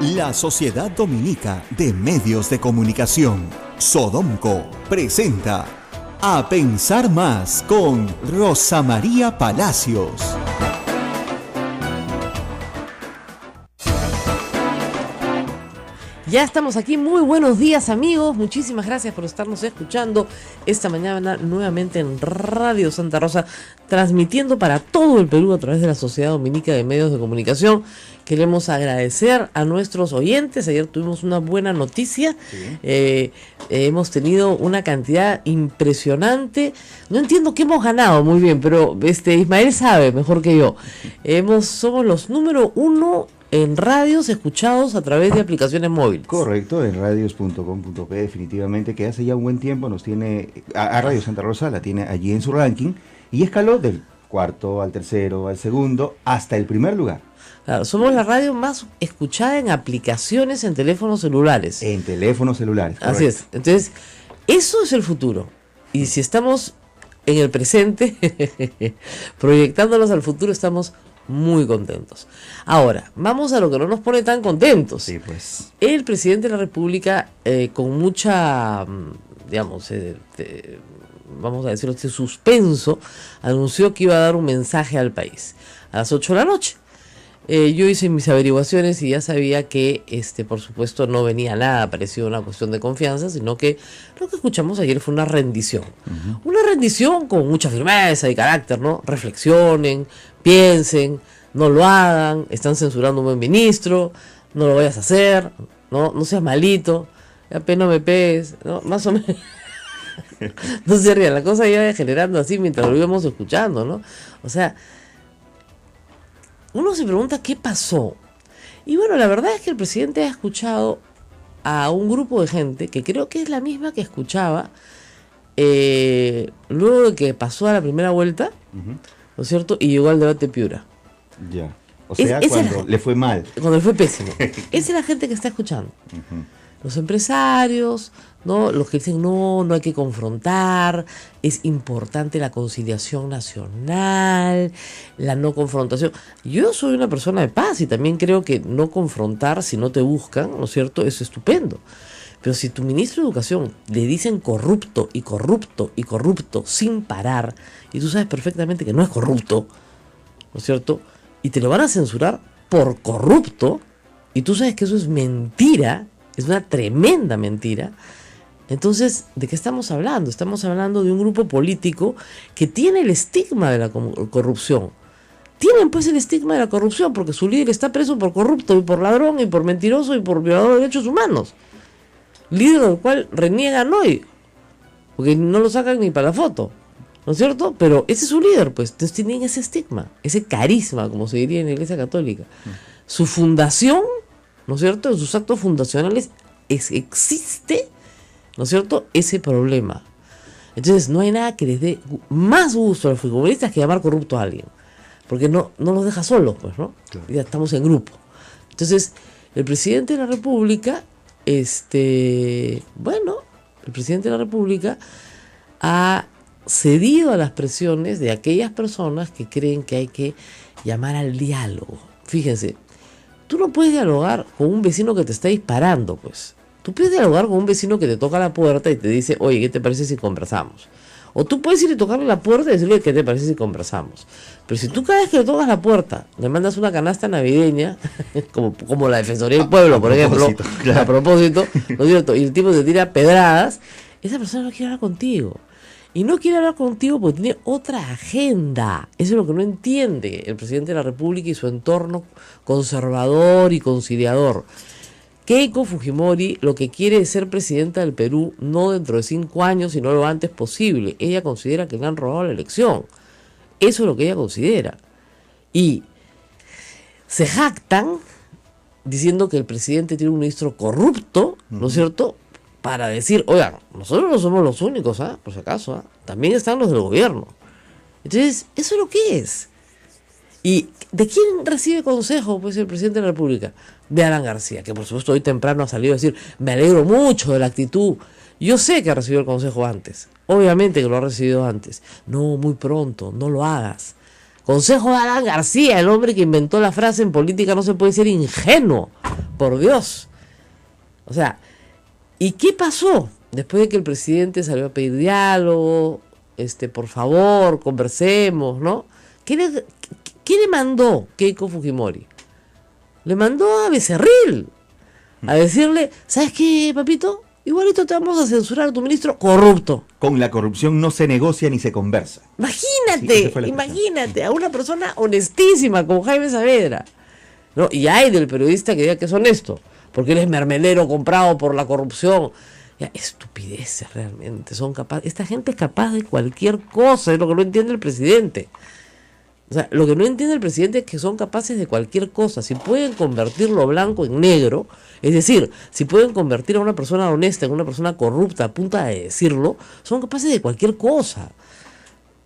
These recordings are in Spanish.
La Sociedad Dominica de Medios de Comunicación, Sodomco, presenta A Pensar Más con Rosa María Palacios. Ya estamos aquí, muy buenos días amigos, muchísimas gracias por estarnos escuchando esta mañana nuevamente en Radio Santa Rosa, transmitiendo para todo el Perú a través de la Sociedad Dominica de Medios de Comunicación. Queremos agradecer a nuestros oyentes, ayer tuvimos una buena noticia, sí. Hemos tenido una cantidad impresionante, no entiendo qué hemos ganado muy bien, pero Ismael sabe mejor que yo, somos los número 1 en radios escuchados a través de aplicaciones móviles. Correcto, en radios.com.p definitivamente, que hace ya un buen tiempo nos tiene, a Radio Santa Rosa la tiene allí en su ranking, y escaló del cuarto al tercero, al segundo, hasta el primer lugar. Claro, somos la radio más escuchada en aplicaciones en teléfonos celulares. En teléfonos celulares, correcto. Así es, entonces, eso es el futuro, y si estamos en el presente, proyectándonos al futuro, estamos muy contentos. Ahora, vamos a lo que no nos pone tan contentos. Sí, pues. El presidente de la República, con mucha, digamos, vamos a decirlo, suspenso, anunció que iba a dar un mensaje al país a las 8 de la noche. Yo hice mis averiguaciones y ya sabía que, por supuesto, no venía nada parecido a una cuestión de confianza, sino que lo que escuchamos ayer fue una rendición. Uh-huh. Una rendición con mucha firmeza y carácter, ¿no? Reflexionen, piensen, no lo hagan, están censurando a un buen ministro, no lo vayas a hacer, no seas malito, apenas me pegues, ¿no? Más o menos. No se rían, la cosa iba degenerando así mientras lo íbamos escuchando, ¿no? O sea, uno se pregunta qué pasó. Y bueno, la verdad es que el presidente ha escuchado a un grupo de gente que creo que es la misma que escuchaba luego de que pasó a la primera vuelta, uh-huh, ¿no es cierto? Y llegó al debate Piura. Ya. O sea, cuando le fue mal. Cuando le fue pésimo. Esa es la gente que está escuchando. Uh-huh. Los empresarios, ¿no? Los que dicen no hay que confrontar, es importante la conciliación nacional, la no confrontación. Yo soy una persona de paz y también creo que no confrontar si no te buscan, ¿no es cierto? Es estupendo. Pero si tu ministro de Educación le dicen corrupto y corrupto y corrupto sin parar, y tú sabes perfectamente que no es corrupto, ¿no es cierto? Y te lo van a censurar por corrupto, y tú sabes que eso es mentira, es una tremenda mentira. Entonces, ¿de qué estamos hablando? Estamos hablando de un grupo político que tiene el estigma de la corrupción. Tienen pues el estigma de la corrupción porque su líder está preso por corrupto y por ladrón y por mentiroso y por violador de derechos humanos. Líder del cual reniegan hoy, porque no lo sacan ni para la foto, ¿no es cierto? Pero ese es su líder, pues. Entonces tienen ese estigma, ese carisma, como se diría en la Iglesia Católica. Su fundación, ¿no es cierto? En sus actos fundacionales existe, ¿no es cierto?, ese problema. Entonces no hay nada que les dé más gusto a los futbolistas que llamar corrupto a alguien, porque no los deja solos, pues, ¿no? Claro. Ya estamos en grupo. Entonces, el presidente de la República, el presidente de la República ha cedido a las presiones de aquellas personas que creen que hay que llamar al diálogo. Fíjense, tú no puedes dialogar con un vecino que te está disparando, pues. Tú puedes dialogar con un vecino que te toca la puerta y te dice, oye, ¿qué te parece si conversamos? O tú puedes ir a tocarle la puerta y decirle, ¿qué te parece si conversamos? Pero si tú cada vez que le tocas la puerta le mandas una canasta navideña, como la Defensoría del Pueblo, por ejemplo, claro, a propósito, ¿no es cierto? Y el tipo te tira pedradas, esa persona no quiere hablar contigo. Y no quiere hablar contigo porque tiene otra agenda. Eso es lo que no entiende el presidente de la República y su entorno conservador y conciliador. Keiko Fujimori lo que quiere es ser presidenta del Perú no dentro de 5 años, sino lo antes posible. Ella considera que le han robado la elección. Eso es lo que ella considera. Y se jactan diciendo que el presidente tiene un ministro corrupto, ¿no es cierto?, para decir, oigan, nosotros no somos los únicos, por si acaso, también están los del gobierno. Entonces, eso es lo que es. ¿Y de quién recibe consejo, pues, el presidente de la República? De Alan García, que por supuesto hoy temprano ha salido a decir, me alegro mucho de la actitud. Yo sé que ha recibido el consejo antes, obviamente que lo ha recibido antes. No, muy pronto, no lo hagas. Consejo de Alan García, el hombre que inventó la frase en política no se puede ser ingenuo. por Dios. O sea, ¿y qué pasó? Después de que el presidente salió a pedir diálogo, por favor, conversemos, ¿no? ¿Qué le mandó Keiko Fujimori? Le mandó a Becerril a decirle, ¿sabes qué, papito? Igualito te vamos a censurar a tu ministro corrupto. Con la corrupción no se negocia ni se conversa. Imagínate, sí, imagínate a una persona honestísima como Jaime Saavedra, ¿no? Y hay del periodista que diga que es honesto, porque él es mermelero comprado por la corrupción. Ya, estupideces realmente, son capaces. Esta gente es capaz de cualquier cosa, es lo que no entiende el presidente. O sea, lo que no entiende el presidente es que son capaces de cualquier cosa. Si pueden convertir lo blanco en negro, es decir, si pueden convertir a una persona honesta en una persona corrupta a punta de decirlo, son capaces de cualquier cosa.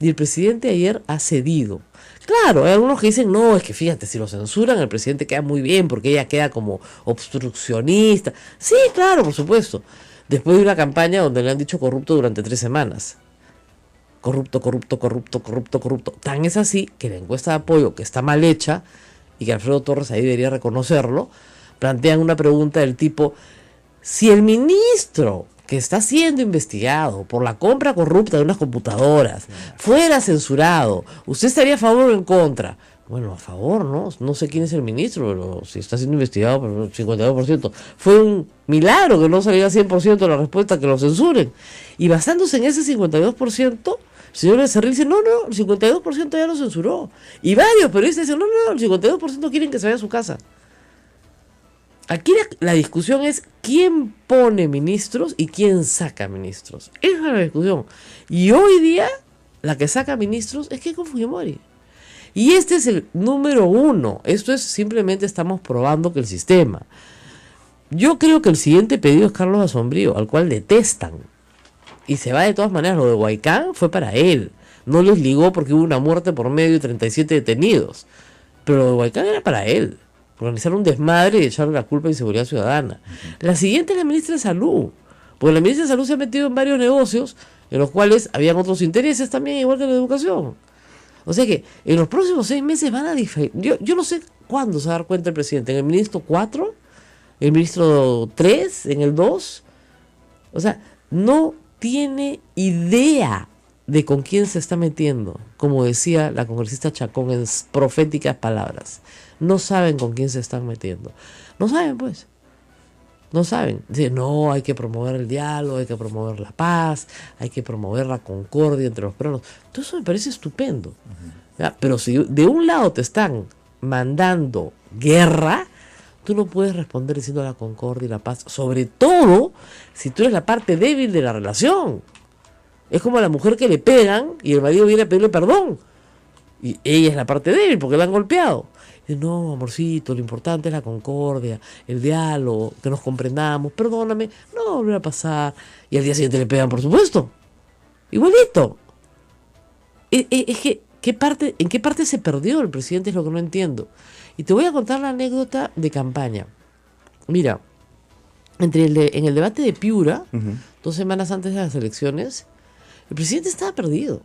Y el presidente ayer ha cedido. Claro, hay algunos que dicen, no, es que fíjate, si lo censuran el presidente queda muy bien porque ella queda como obstruccionista. Sí, claro, por supuesto. Después de una campaña donde le han dicho corrupto durante 3 semanas. Corrupto. Tan es así que la encuesta de apoyo, que está mal hecha, y que Alfredo Torres ahí debería reconocerlo, plantean una pregunta del tipo, si el ministro que está siendo investigado por la compra corrupta de unas computadoras fuera censurado, ¿usted estaría a favor o en contra? Bueno, a favor, ¿no? No sé quién es el ministro, pero si está siendo investigado por el 52%, fue un milagro que no saliera 100% la respuesta, que lo censuren. Y basándose en ese 52%, el señor Becerril dice, no, el 52% ya lo censuró. Y varios periodistas dicen, no, el 52% quieren que se vaya a su casa. Aquí la discusión es quién pone ministros y quién saca ministros. Esa es la discusión. Y hoy día, la que saca ministros es Keiko Fujimori. Y este es el número 1. Esto es simplemente estamos probando que el sistema. Yo creo que el siguiente pedido es Carlos Asombrío, al cual detestan. Y se va de todas maneras. Lo de Huaycán fue para él. No les ligó porque hubo una muerte por medio y 37 detenidos. Pero lo de Huaycán era para él. Organizar un desmadre y echarle la culpa a Inseguridad Ciudadana. La siguiente es la ministra de Salud. Porque la ministra de Salud se ha metido en varios negocios en los cuales habían otros intereses también, igual que la educación. O sea que en los próximos 6 meses van a diferir. Yo no sé cuándo se va a dar cuenta el presidente. ¿En el ministro 4? ¿En el ministro 3? ¿En el 2? O sea, no tiene idea de con quién se está metiendo. Como decía la congresista Chacón en proféticas palabras. No saben con quién se están metiendo. No saben, pues. No saben. Dicen, no, hay que promover el diálogo, hay que promover la paz, hay que promover la concordia entre los peruanos. Todo eso me parece estupendo. ¿Ya? Pero si de un lado te están mandando guerra, tú no puedes responder diciendo la concordia y la paz. Sobre todo si tú eres la parte débil de la relación. Es como a la mujer que le pegan y el marido viene a pedirle perdón. Y ella es la parte débil porque la han golpeado. Y no, amorcito, lo importante es la concordia, el diálogo, que nos comprendamos, perdóname, no va a volver a pasar. Y al día siguiente le pegan, por supuesto. Igualito. Es que, ¿en qué parte se perdió el presidente? Es lo que no entiendo. Y te voy a contar la anécdota de campaña. Mira, en el debate de Piura, 2 semanas antes de las elecciones, el presidente estaba perdido.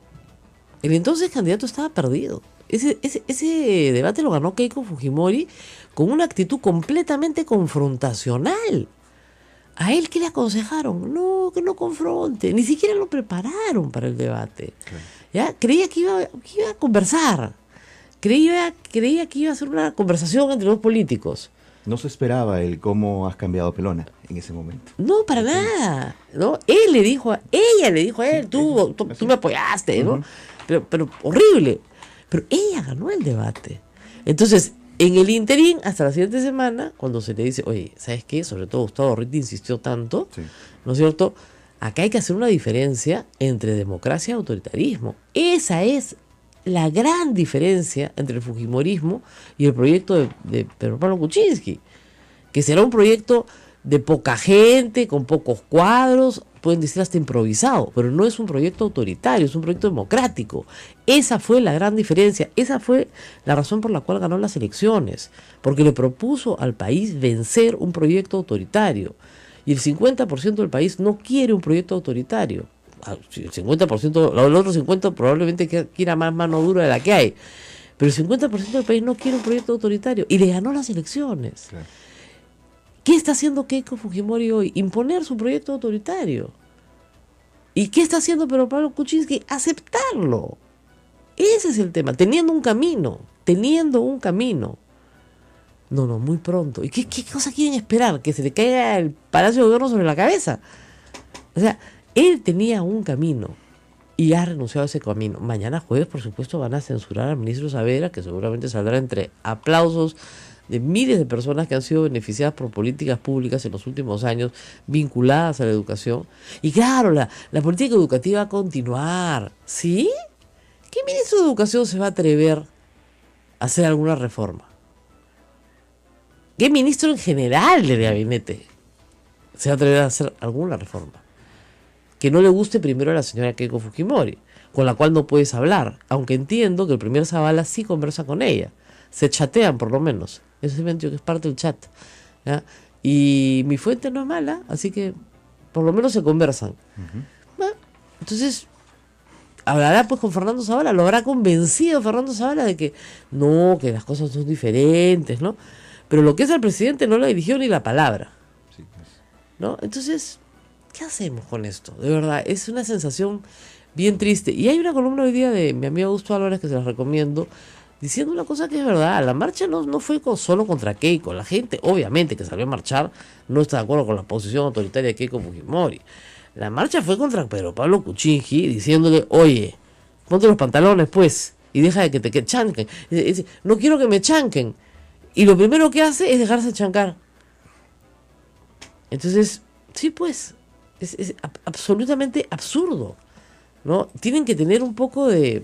El entonces candidato estaba perdido. Ese debate lo ganó Keiko Fujimori con una actitud completamente confrontacional. ¿A él qué le aconsejaron? No, que no confronte. Ni siquiera lo prepararon para el debate. Okay. ¿Ya? Creía que iba a conversar. Creía que iba a ser una conversación entre 2 políticos. No se esperaba el cómo has cambiado Pelona en ese momento. No, para nada. ¿No? Ella le dijo a él, tú me apoyaste, ¿no? Pero horrible. Pero ella ganó el debate. Entonces, en el interín, hasta la siguiente semana, cuando se le dice, oye, ¿sabes qué? Sobre todo Gustavo Orriti insistió tanto, ¿no es cierto? Acá hay que hacer una diferencia entre democracia y autoritarismo. Esa es la gran diferencia entre el fujimorismo y el proyecto de Pedro Pablo Kuczynski, que será un proyecto de poca gente, con pocos cuadros, pueden decir hasta improvisado, pero no es un proyecto autoritario, es un proyecto democrático. Esa fue la gran diferencia, esa fue la razón por la cual ganó las elecciones, porque le propuso al país vencer un proyecto autoritario, y el 50% del país no quiere un proyecto autoritario. El 50%, el otro 50% probablemente quiera más mano dura de la que hay, pero el 50% del país no quiere un proyecto autoritario, y le ganó las elecciones. Claro. ¿Qué está haciendo Keiko Fujimori hoy? Imponer su proyecto autoritario. ¿Y qué está haciendo Pedro Pablo Kuczynski? Aceptarlo. Ese es el tema, teniendo un camino. No, muy pronto. ¿Y qué cosa quieren esperar? ¿Que se le caiga el Palacio de Gobierno sobre la cabeza? O sea, él tenía un camino y ha renunciado a ese camino. Mañana jueves, por supuesto, van a censurar al ministro Saavedra, que seguramente saldrá entre aplausos de miles de personas que han sido beneficiadas por políticas públicas en los últimos años vinculadas a la educación. Y claro, la política educativa va a continuar. ¿Sí? ¿Qué ministro de Educación se va a atrever a hacer alguna reforma? ¿Qué ministro en general del gabinete se va a atrever a hacer alguna reforma? Que no le guste primero a la señora Keiko Fujimori, con la cual no puedes hablar, aunque entiendo que el primer Zavala sí conversa con ella. Se chatean por lo menos. Eso es que es parte del chat. ¿Ya? Y mi fuente no es mala, así que por lo menos se conversan. Bueno, entonces, hablará pues con Fernando Zavala, lo habrá convencido Fernando Zavala de que no, que las cosas son diferentes, ¿no? Pero lo que es el presidente no le dirigió ni la palabra. Sí, pues. ¿No? Entonces, ¿qué hacemos con esto? De verdad, es una sensación bien triste. Y hay una columna hoy día de mi amigo Augusto Álvarez que se las recomiendo, diciendo una cosa que es verdad. La marcha no fue solo contra Keiko. La gente, obviamente, que salió a marchar, no está de acuerdo con la posición autoritaria de Keiko Fujimori. La marcha fue contra Pedro Pablo Kuczynski, diciéndole, oye, ponte los pantalones, pues, y deja de que te chanquen. No quiero que me chanquen. Y lo primero que hace es dejarse chancar. Entonces, sí, pues, es absolutamente absurdo, ¿no? Tienen que tener un poco de,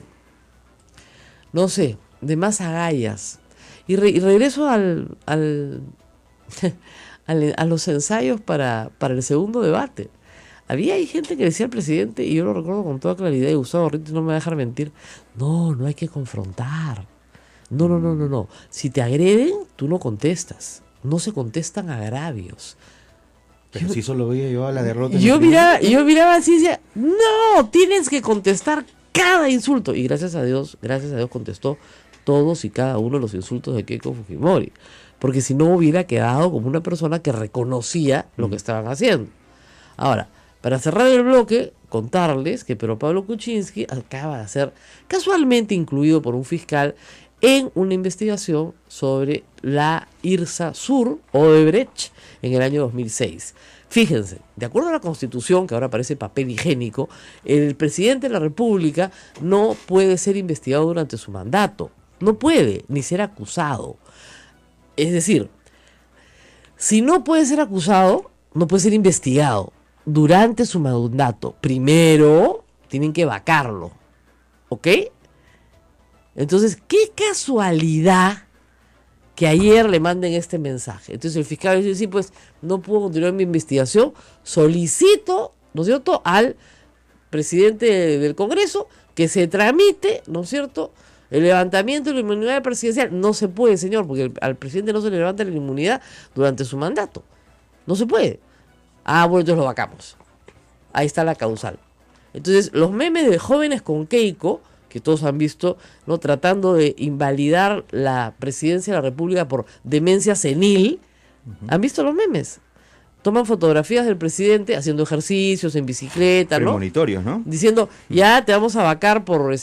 no sé, de más agallas. Y regreso a los ensayos para el segundo debate. Había gente que decía al presidente, y yo lo recuerdo con toda claridad, y Gustavo Ritter no me va a dejar mentir, no hay que confrontar. No. Si te agreden, tú no contestas. No se contestan agravios. Pero si solo veía yo a la derrota. Yo miraba así y decía, no, tienes que contestar cada insulto. Y gracias a Dios contestó todos y cada uno de los insultos de Keiko Fujimori. Porque si no hubiera quedado como una persona que reconocía lo que estaban haciendo. Ahora, para cerrar el bloque, contarles que Pedro Pablo Kuczynski acaba de ser casualmente incluido por un fiscal en una investigación sobre la IRSA Sur, Odebrecht, en el año 2006. Fíjense, de acuerdo a la Constitución, que ahora parece papel higiénico, el presidente de la República no puede ser investigado durante su mandato. No puede, ni ser acusado. Es decir, si no puede ser acusado, no puede ser investigado durante su mandato. Primero, tienen que vacarlo. ¿Ok? Entonces, qué casualidad que ayer le manden este mensaje. Entonces el fiscal dice, sí, pues no puedo continuar mi investigación, solicito, ¿no es cierto?, al presidente del Congreso que se tramite, ¿no es cierto?, el levantamiento de la inmunidad presidencial. No se puede, señor, porque al presidente no se le levanta la inmunidad durante su mandato. No se puede. Bueno, entonces lo vacamos. Ahí está la causal. Entonces, los memes de jóvenes con Keiko, que todos han visto, ¿no?, tratando de invalidar la presidencia de la República por demencia senil. ¿Han visto los memes? Toman fotografías del presidente haciendo ejercicios en bicicleta, ¿no? Premonitorios, ¿no? Diciendo, ya te vamos a vacar por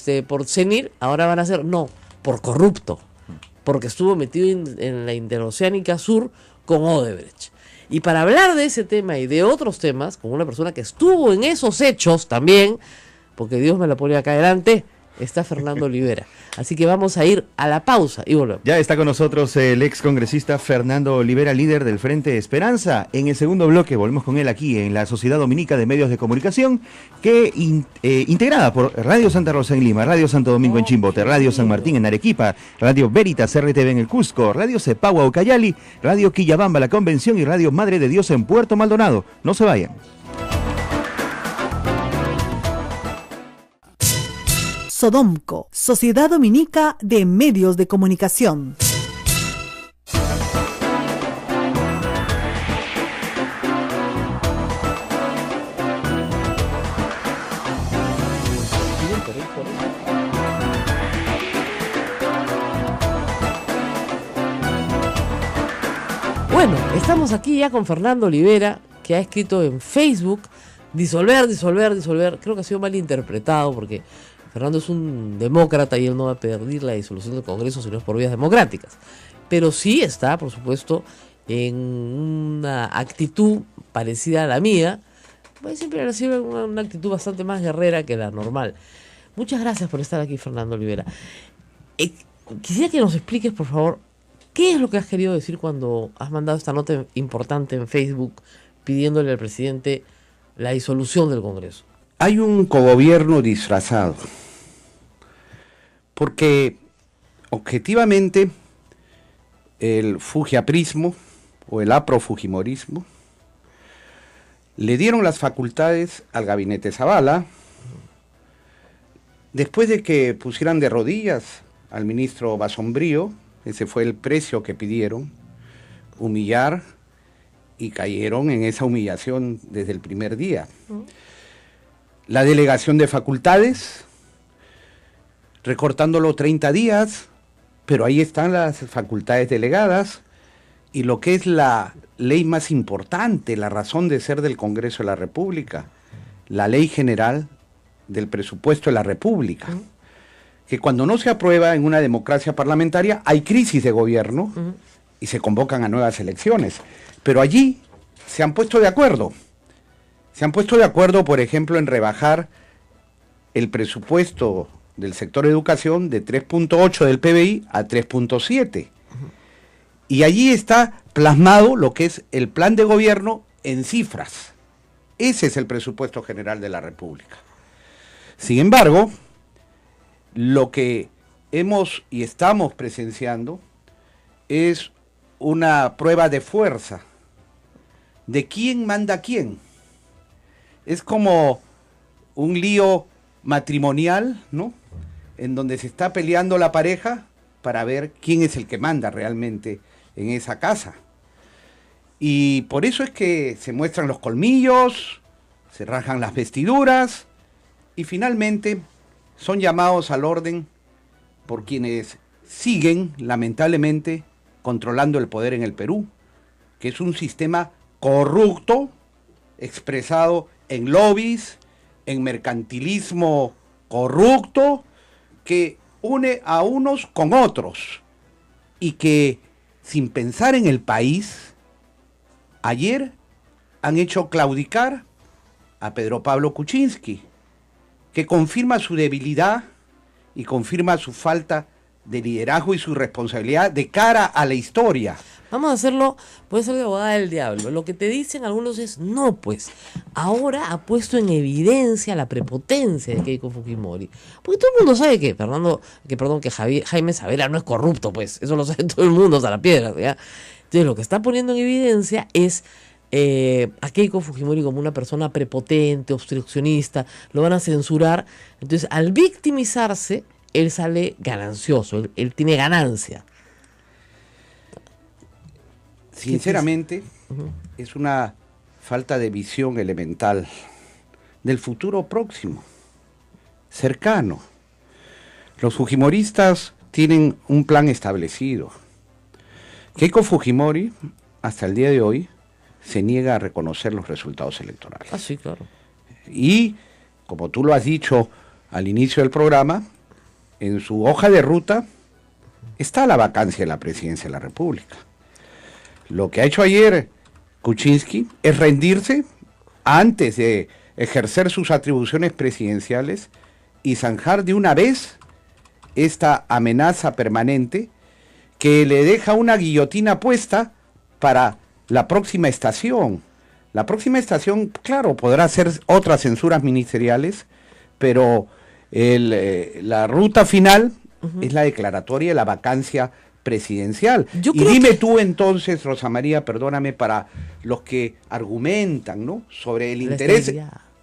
senil, ahora van a ser, no, por corrupto, porque estuvo metido en la Interoceánica Sur con Odebrecht. Y para hablar de ese tema y de otros temas, con una persona que estuvo en esos hechos también, porque Dios me la pone acá adelante, está Fernando Olivera. Así que vamos a ir a la pausa y volvemos. Ya está con nosotros el ex congresista Fernando Olivera, líder del Frente Esperanza. En el segundo bloque volvemos con él aquí en la Sociedad Dominica de Medios de Comunicación, que integrada por Radio Santa Rosa en Lima, Radio Santo Domingo en Chimbote, Radio San Martín en Arequipa, Radio Veritas RTV en el Cusco, Radio Cepagua Ucayali, Radio Quillabamba La Convención y Radio Madre de Dios en Puerto Maldonado. No se vayan. Sodomco, Sociedad Dominica de Medios de Comunicación. Bueno, estamos aquí ya con Fernando Olivera, que ha escrito en Facebook disolver. Creo que ha sido mal interpretado porque Fernando es un demócrata y él no va a pedir la disolución del Congreso si no es por vías democráticas. Pero sí está, por supuesto, en una actitud parecida a la mía. Pues siempre recibe una actitud bastante más guerrera que la normal. Muchas gracias por estar aquí, Fernando Olivera. Quisiera que nos expliques, por favor, ¿qué es lo que has querido decir cuando has mandado esta nota importante en Facebook pidiéndole al presidente la disolución del Congreso? Hay un cogobierno disfrazado, porque objetivamente el fujiaprismo o el aprofujimorismo le dieron las facultades al gabinete Zavala después de que pusieran de rodillas al ministro Basombrío. Ese fue el precio que pidieron, humillar, y cayeron en esa humillación desde el primer día. La delegación de facultades, recortándolo 30 días, pero ahí están las facultades delegadas, y lo que es la ley más importante, la razón de ser del Congreso de la República, la Ley General del Presupuesto de la República, que cuando no se aprueba en una democracia parlamentaria hay crisis de gobierno y se convocan a nuevas elecciones. Pero allí se han puesto de acuerdo. Se han puesto de acuerdo, por ejemplo, en rebajar el presupuesto del sector educación de 3.8 del PBI a 3.7. Y allí está plasmado lo que es el plan de gobierno en cifras. Ese es el presupuesto general de la República. Sin embargo, lo que hemos y estamos presenciando es una prueba de fuerza, de quién manda a quién. Es como un lío matrimonial, ¿no?, en donde se está peleando la pareja para ver quién es el que manda realmente en esa casa. Y por eso es que se muestran los colmillos, se rajan las vestiduras y finalmente son llamados al orden por quienes siguen, lamentablemente, controlando el poder en el Perú, que es un sistema corrupto, expresado en lobbies, en mercantilismo corrupto, que une a unos con otros y que, sin pensar en el país, ayer han hecho claudicar a Pedro Pablo Kuczynski, que confirma su debilidad y confirma su falta de liderazgo y su responsabilidad de cara a la historia. Vamos a hacerlo, puede ser de abogada del diablo. Lo que te dicen algunos es, no, pues, ahora ha puesto en evidencia la prepotencia de Keiko Fujimori. Porque todo el mundo sabe que Jaime Sabela no es corrupto, pues, eso lo sabe todo el mundo, hasta la piedra, ¿ya? Entonces lo que está poniendo en evidencia es a Keiko Fujimori como una persona prepotente, obstruccionista, lo van a censurar. Entonces, al victimizarse, él sale ganancioso, él tiene ganancia. Sinceramente, es una falta de visión elemental del futuro próximo, cercano. Los fujimoristas tienen un plan establecido. Keiko Fujimori, hasta el día de hoy, se niega a reconocer los resultados electorales. Ah, sí, claro. Y, como tú lo has dicho al inicio del programa, en su hoja de ruta está la vacancia de la presidencia de la República. Lo que ha hecho ayer Kuczynski es rendirse antes de ejercer sus atribuciones presidenciales y zanjar de una vez esta amenaza permanente que le deja una guillotina puesta para la próxima estación. La próxima estación, claro, podrá ser otras censuras ministeriales, pero la ruta final es la declaratoria de la vacancia presidencial. Y dime tú entonces, Rosa María, perdóname, para los que argumentan, ¿no?, sobre el interés,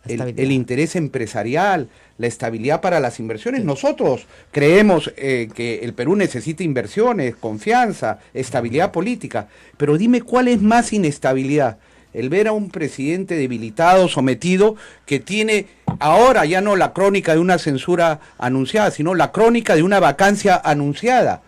el interés empresarial, la estabilidad para las inversiones. Sí. Nosotros creemos que el Perú necesita inversiones, confianza, estabilidad política, pero dime cuál es más inestabilidad. El ver a un presidente debilitado, sometido, que tiene ahora ya no la crónica de una censura anunciada, sino la crónica de una vacancia anunciada.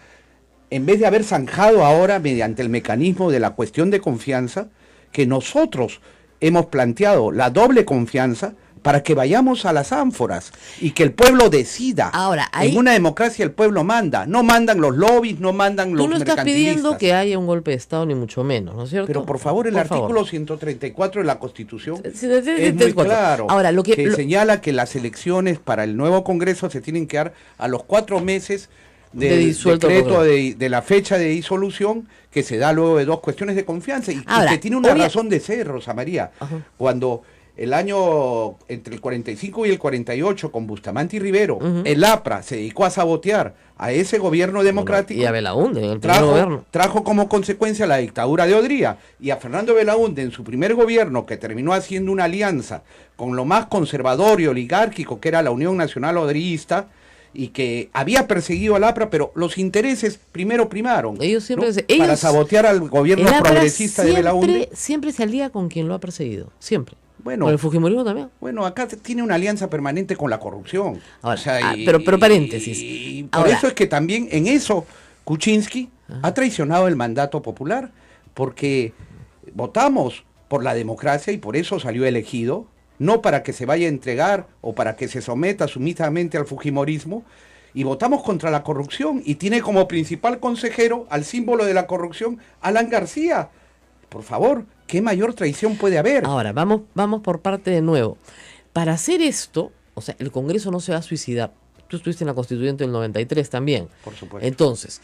en vez de haber zanjado ahora mediante el mecanismo de la cuestión de confianza, que nosotros hemos planteado la doble confianza para que vayamos a las ánforas y que el pueblo decida. Ahora, ahí, en una democracia el pueblo manda, no mandan los lobbies, no mandan los mercantilistas. Tú no estás pidiendo que haya un golpe de Estado, ni mucho menos, ¿no es cierto? Pero por favor, el artículo 134 de la Constitución es muy claro, ahora, que señala que las elecciones para el nuevo Congreso se tienen que dar a los 4 meses del decreto de la fecha de disolución, que se da luego de 2 cuestiones de confianza, y que tiene una razón de ser, Rosa María. Ajá. Cuando el año entre el 45 y el 48, con Bustamante y Rivero, el APRA se dedicó a sabotear a ese gobierno democrático. Y a Belaúnde, en el primer gobierno. Trajo como consecuencia la dictadura de Odría. Y a Fernando Belaúnde, en su primer gobierno, que terminó haciendo una alianza con lo más conservador y oligárquico, que era la Unión Nacional Odriista, y que había perseguido al APRA, pero los intereses primero primaron. Ellos siempre, ¿no? Para sabotear al gobierno progresista de Belaúnde. Siempre se alía con quien lo ha perseguido, siempre. Bueno, con el fujimorismo también. Bueno, acá tiene una alianza permanente con la corrupción. Ahora, o sea, pero paréntesis. Y por eso es que también en eso Kuczynski ha traicionado el mandato popular, porque votamos por la democracia y por eso salió elegido, no para que se vaya a entregar o para que se someta sumisamente al fujimorismo, y votamos contra la corrupción, y tiene como principal consejero al símbolo de la corrupción, Alan García. Por favor, ¿qué mayor traición puede haber? Ahora, vamos por parte de nuevo. Para hacer esto, o sea, el Congreso no se va a suicidar. Tú estuviste en la Constituyente del 93 también. Por supuesto. Entonces,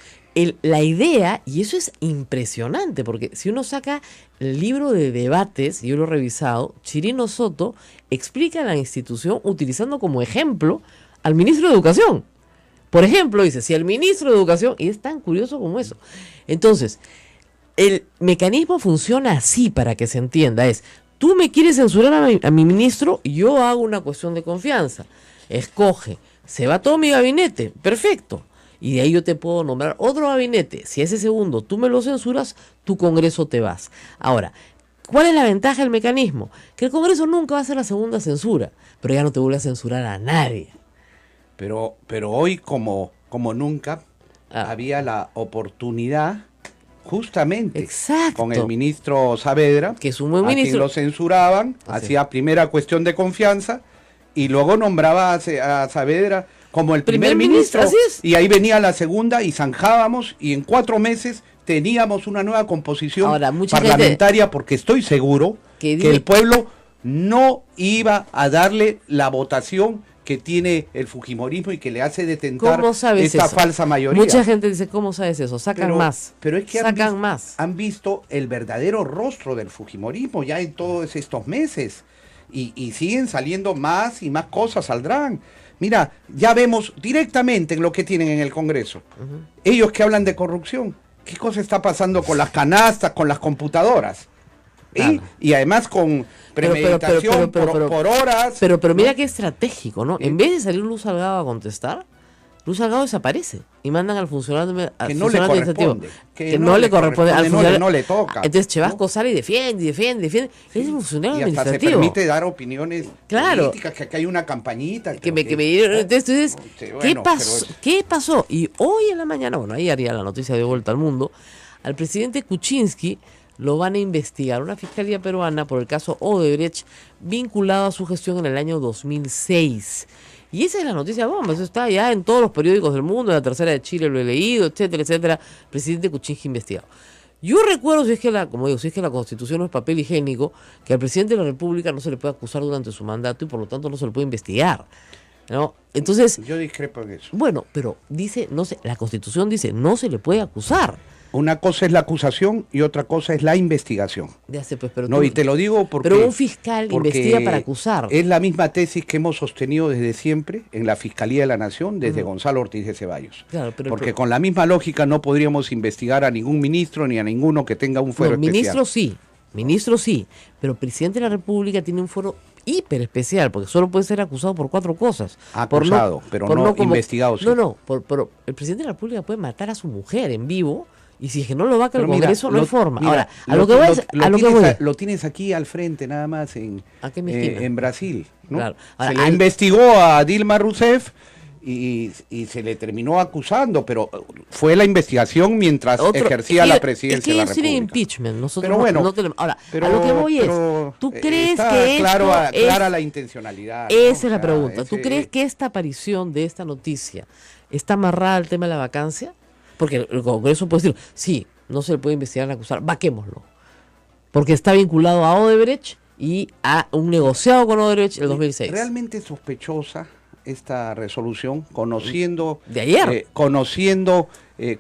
la idea, y eso es impresionante, porque si uno saca el libro de debates, yo lo he revisado, Chirino Soto explica la institución utilizando como ejemplo al ministro de Educación. Por ejemplo, dice, si el ministro de Educación, y es tan curioso como eso. Entonces, el mecanismo funciona así, para que se entienda, es, tú me quieres censurar a mi ministro, yo hago una cuestión de confianza, escoge, se va todo mi gabinete, perfecto, y de ahí yo te puedo nombrar otro gabinete, si ese segundo tú me lo censuras, tu Congreso te vas. Ahora, ¿cuál es la ventaja del mecanismo? Que el Congreso nunca va a hacer la segunda censura, pero ya no te vuelve a censurar a nadie. Pero hoy como nunca había la oportunidad, justamente, exacto, con el ministro Saavedra, que es un buen ministro, quien lo censuraban, hacía primera cuestión de confianza y luego nombraba a Saavedra como el primer ministro, así es. Y ahí venía la segunda y zanjábamos, y en 4 meses teníamos una nueva composición parlamentaria, porque estoy seguro que el pueblo no iba a darle la votación que tiene el fujimorismo y que le hace detentar esta falsa mayoría. Mucha gente dice, ¿cómo sabes eso? Sacan más. Pero es que más. Han visto el verdadero rostro del fujimorismo ya en todos estos meses. Y siguen saliendo más y más cosas saldrán. Mira, ya vemos directamente en lo que tienen en el Congreso. Ellos que hablan de corrupción. ¿Qué cosa está pasando con las canastas, con las computadoras? Claro. Y además con premeditación por horas. Pero mira qué estratégico, ¿no? En vez de salir Luz Salgado a contestar, Luz Salgado desaparece y mandan al funcionario administrativo. Que no le corresponde. Al funcionario no le toca. Entonces Chevasco sale y defiende. Sí. Es un funcionario y hasta administrativo. se permite dar opiniones políticas, que acá hay una campañita. Entonces, ¿qué pasó? Y hoy en la mañana, ayer ya la noticia de vuelta al mundo, al presidente Kuczynski lo van a investigar una fiscalía peruana por el caso Odebrecht, vinculado a su gestión en el año 2006. Y esa es la noticia bomba, eso está ya en todos los periódicos del mundo, en la Tercera de Chile lo he leído, etcétera, etcétera. Presidente Kuczynski investigado. Yo recuerdo, si es que la Constitución no es papel higiénico, que al presidente de la República no se le puede acusar durante su mandato y por lo tanto no se le puede investigar, ¿no? Entonces, yo discrepo en eso. Bueno, pero dice, la Constitución dice, no se le puede acusar. Una cosa es la acusación y otra cosa es la investigación. Y te lo digo porque... Pero un fiscal investiga para acusar. Es la misma tesis que hemos sostenido desde siempre en la Fiscalía de la Nación, desde Gonzalo Ortiz de Ceballos. Claro, porque con la misma lógica no podríamos investigar a ningún ministro ni a ninguno que tenga un fuero especial. Ministro sí, pero el presidente de la República tiene un fuero hiper especial, porque solo puede ser acusado por 4 cosas. Acusado, pero no investigado. Sí. Pero el presidente de la República puede matar a su mujer en vivo. Y si es que no lo va a que el Congreso, no hay forma. Ahora, lo tienes aquí al frente, nada más, en Brasil, ¿no? Claro. Ahora, se le investigó a Dilma Rousseff y se le terminó acusando, pero fue la investigación mientras ejercía la presidencia de la República. Impeachment. Nosotros pero bueno, no tenemos. Ahora, a lo que voy es, ¿tú crees que clara la intencionalidad? Esa es la pregunta. ¿Tú crees que esta aparición de esta noticia está amarrada al tema de la vacancia? Porque el Congreso puede decir, sí, no se le puede investigar ni acusar, vaquémoslo. Porque está vinculado a Odebrecht y a un negociado con Odebrecht en el 2006. Realmente sospechosa esta resolución, conociendo de ayer, conociendo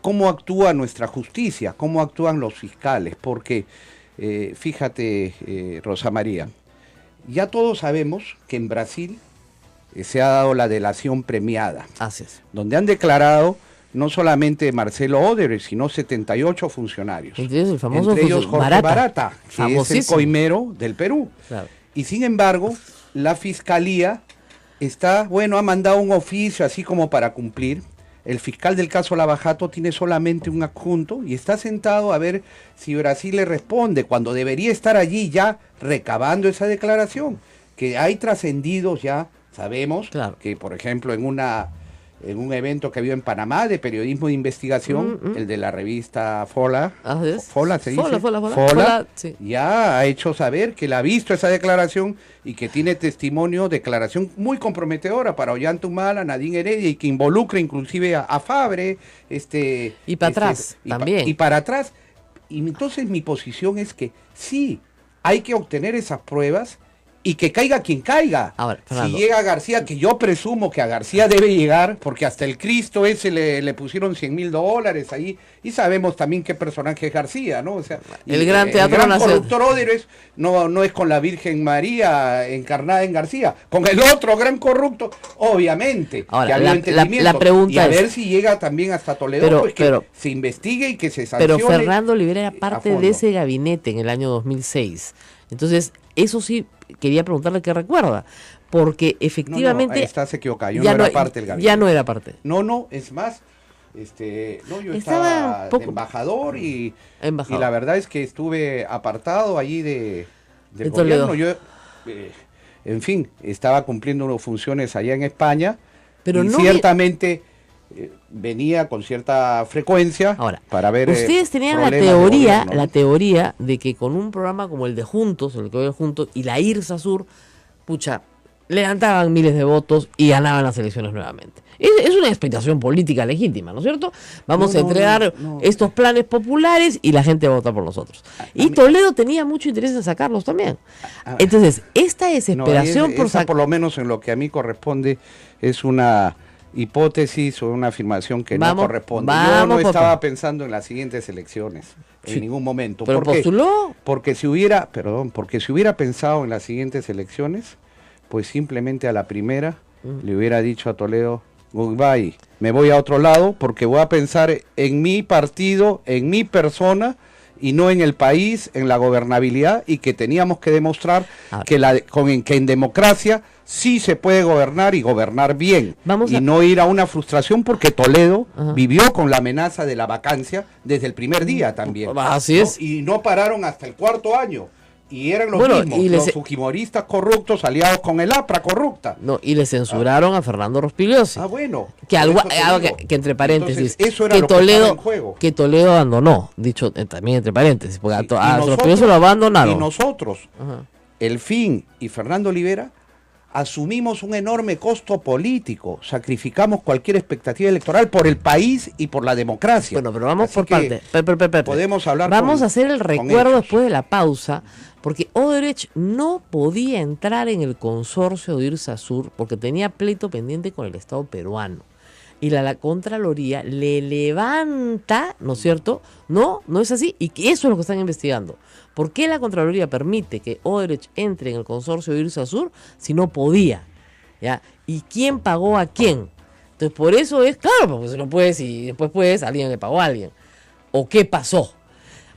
cómo actúa nuestra justicia, cómo actúan los fiscales, porque fíjate, Rosa María, ya todos sabemos que en Brasil se ha dado la delación premiada, así es, donde han declarado no solamente Marcelo Odebrecht, sino 78 funcionarios. Entre ellos Jorge Barata, que es el coimero del Perú. Claro. Y sin embargo, la Fiscalía ha mandado un oficio así como para cumplir. El fiscal del caso Lavajato tiene solamente un adjunto y está sentado a ver si Brasil le responde, cuando debería estar allí ya recabando esa declaración. Que hay trascendidos ya, sabemos, claro, que por ejemplo en un evento que había en Panamá de periodismo de investigación, el de la revista Fola, ¿se dice? Fola, sí, ya ha hecho saber que él ha visto esa declaración y que tiene declaración muy comprometedora para Ollanta-Humala, Nadine Heredia, y que involucra inclusive a Fabre. Y para atrás también. Y para atrás. Y entonces mi posición es que sí, hay que obtener esas pruebas, y que caiga quien caiga. Ahora, si llega a García, que yo presumo que a García debe llegar, porque hasta el Cristo ese le pusieron $100,000 ahí, y sabemos también qué personaje es García, ¿no? O sea, el gran teatro nacional. El corruptor Odebrecht no es con la Virgen María encarnada en García, con el otro gran corrupto, obviamente. Ahora, que la pregunta y a ver si llega también hasta Toledo, pues que se investigue y que se sancione. Pero Fernando Olivera era parte de ese gabinete en el año 2006. Entonces, eso sí, quería preguntarle qué recuerda, porque efectivamente... estás equivocado, yo no era parte del gabinete. Ya no era parte. No, es más, yo estaba de embajador y la verdad es que estuve apartado allí del gobierno. Yo, en fin, estaba cumpliendo funciones allá en España, pero y ciertamente... venía con cierta frecuencia. Ahora, para ver ustedes tenían la teoría de que con un programa como el de Juntos, el que hoy es Juntos, y la IRSA Sur, levantaban miles de votos y ganaban las elecciones nuevamente. Es una explicación política legítima, ¿no es cierto? Vamos a entregar estos planes populares y la gente va a votar por nosotros. Y Toledo tenía mucho interés en sacarlos también. Entonces, esta desesperación por lo menos en lo que a mí corresponde, es una hipótesis o una afirmación que no corresponde. Yo no estaba pensando en las siguientes elecciones en ningún momento. ¿Pero postuló? Porque si hubiera pensado en las siguientes elecciones, pues simplemente a la primera le hubiera dicho a Toledo, goodbye, me voy a otro lado porque voy a pensar en mi partido, en mi persona, y no en el país, en la gobernabilidad, y que teníamos que demostrar que en democracia sí se puede gobernar y gobernar bien, no ir a una frustración, porque Toledo vivió con la amenaza de la vacancia desde el primer día también. Así es. Y no pararon hasta el cuarto año. Y eran los mismos, los fujimoristas corruptos aliados con el APRA corrupta. Y le censuraron a Fernando Rospigliosi. Que entre paréntesis, entonces, eso era lo que estaba en juego. Que Toledo abandonó, dicho también entre paréntesis, porque a Rospigliosi lo abandonaron. Y nosotros, el FIN y Fernando Olivera, asumimos un enorme costo político, sacrificamos cualquier expectativa electoral por el país y por la democracia. Bueno, pero vamos por parte. Podemos hablar. Vamos a hacer el recuerdo después de la pausa, porque Odebrecht no podía entrar en el consorcio de IRSA Sur porque tenía pleito pendiente con el Estado peruano. Y la Contraloría le levanta, ¿no es cierto? No es así, y que eso es lo que están investigando. ¿Por qué la Contraloría permite que Odebrecht entre en el consorcio de IRSA Sur si no podía? ¿Ya? ¿Y quién pagó a quién? Entonces, por eso es, claro, porque si no puedes y después puedes, alguien le pagó a alguien. ¿O qué pasó?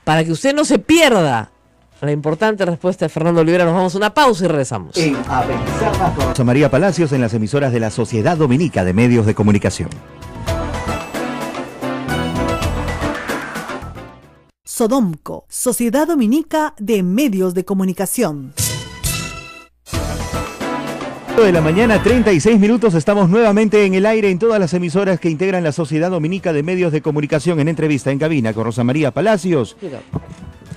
Para que usted no se pierda la importante respuesta de Fernando Olivera, nos vamos a una pausa y regresamos. Rosa María Palacios en las emisoras de la Sociedad Dominica de Medios de Comunicación. Sodomco, Sociedad Dominica de Medios de Comunicación. De la mañana, 36 minutos, estamos nuevamente en el aire en todas las emisoras que integran la Sociedad Dominica de Medios de Comunicación, en entrevista en cabina con Rosa María Palacios,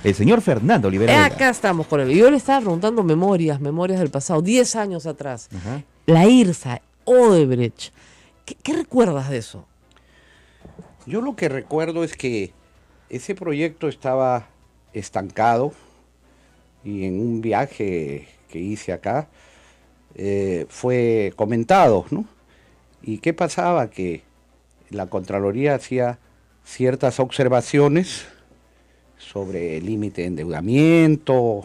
el señor Fernando Olivera. Acá estamos con él. Yo le estaba preguntando memorias del pasado, 10 años atrás. La IRSA, Odebrecht. ¿Qué recuerdas de eso? Yo lo que recuerdo es que ese proyecto estaba estancado y en un viaje que hice acá fue comentado, ¿no? ¿Y qué pasaba? Que la Contraloría hacía ciertas observaciones sobre el límite de endeudamiento,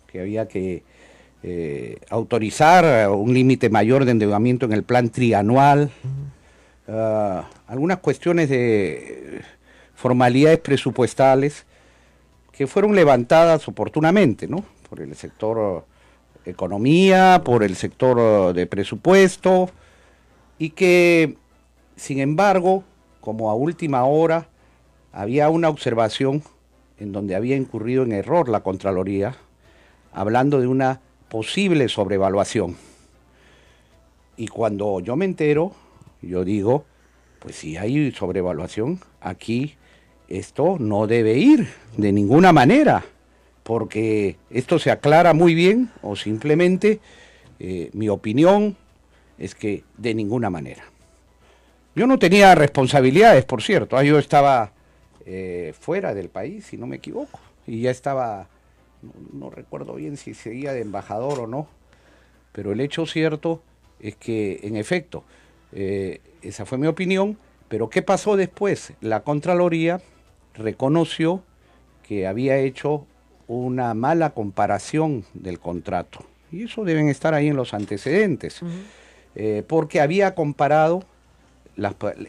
que había que autorizar un límite mayor de endeudamiento en el plan trianual, algunas cuestiones de formalidades presupuestales que fueron levantadas oportunamente, ¿no? Por el sector economía, por el sector de presupuesto, y que, sin embargo, como a última hora, había una observación en donde había incurrido en error la Contraloría, hablando de una posible sobrevaluación. Y cuando yo me entero, yo digo, pues si hay sobrevaluación, aquí esto no debe ir de ninguna manera, porque esto se aclara muy bien, o simplemente mi opinión es que de ninguna manera. Yo no tenía responsabilidades, por cierto, yo estaba fuera del país, si no me equivoco, y ya estaba, no recuerdo bien si seguía de embajador o no, pero el hecho cierto es que, en efecto, esa fue mi opinión, pero ¿qué pasó después? La Contraloría reconoció que había hecho una mala comparación del contrato, y eso deben estar ahí en los antecedentes, porque había comparado,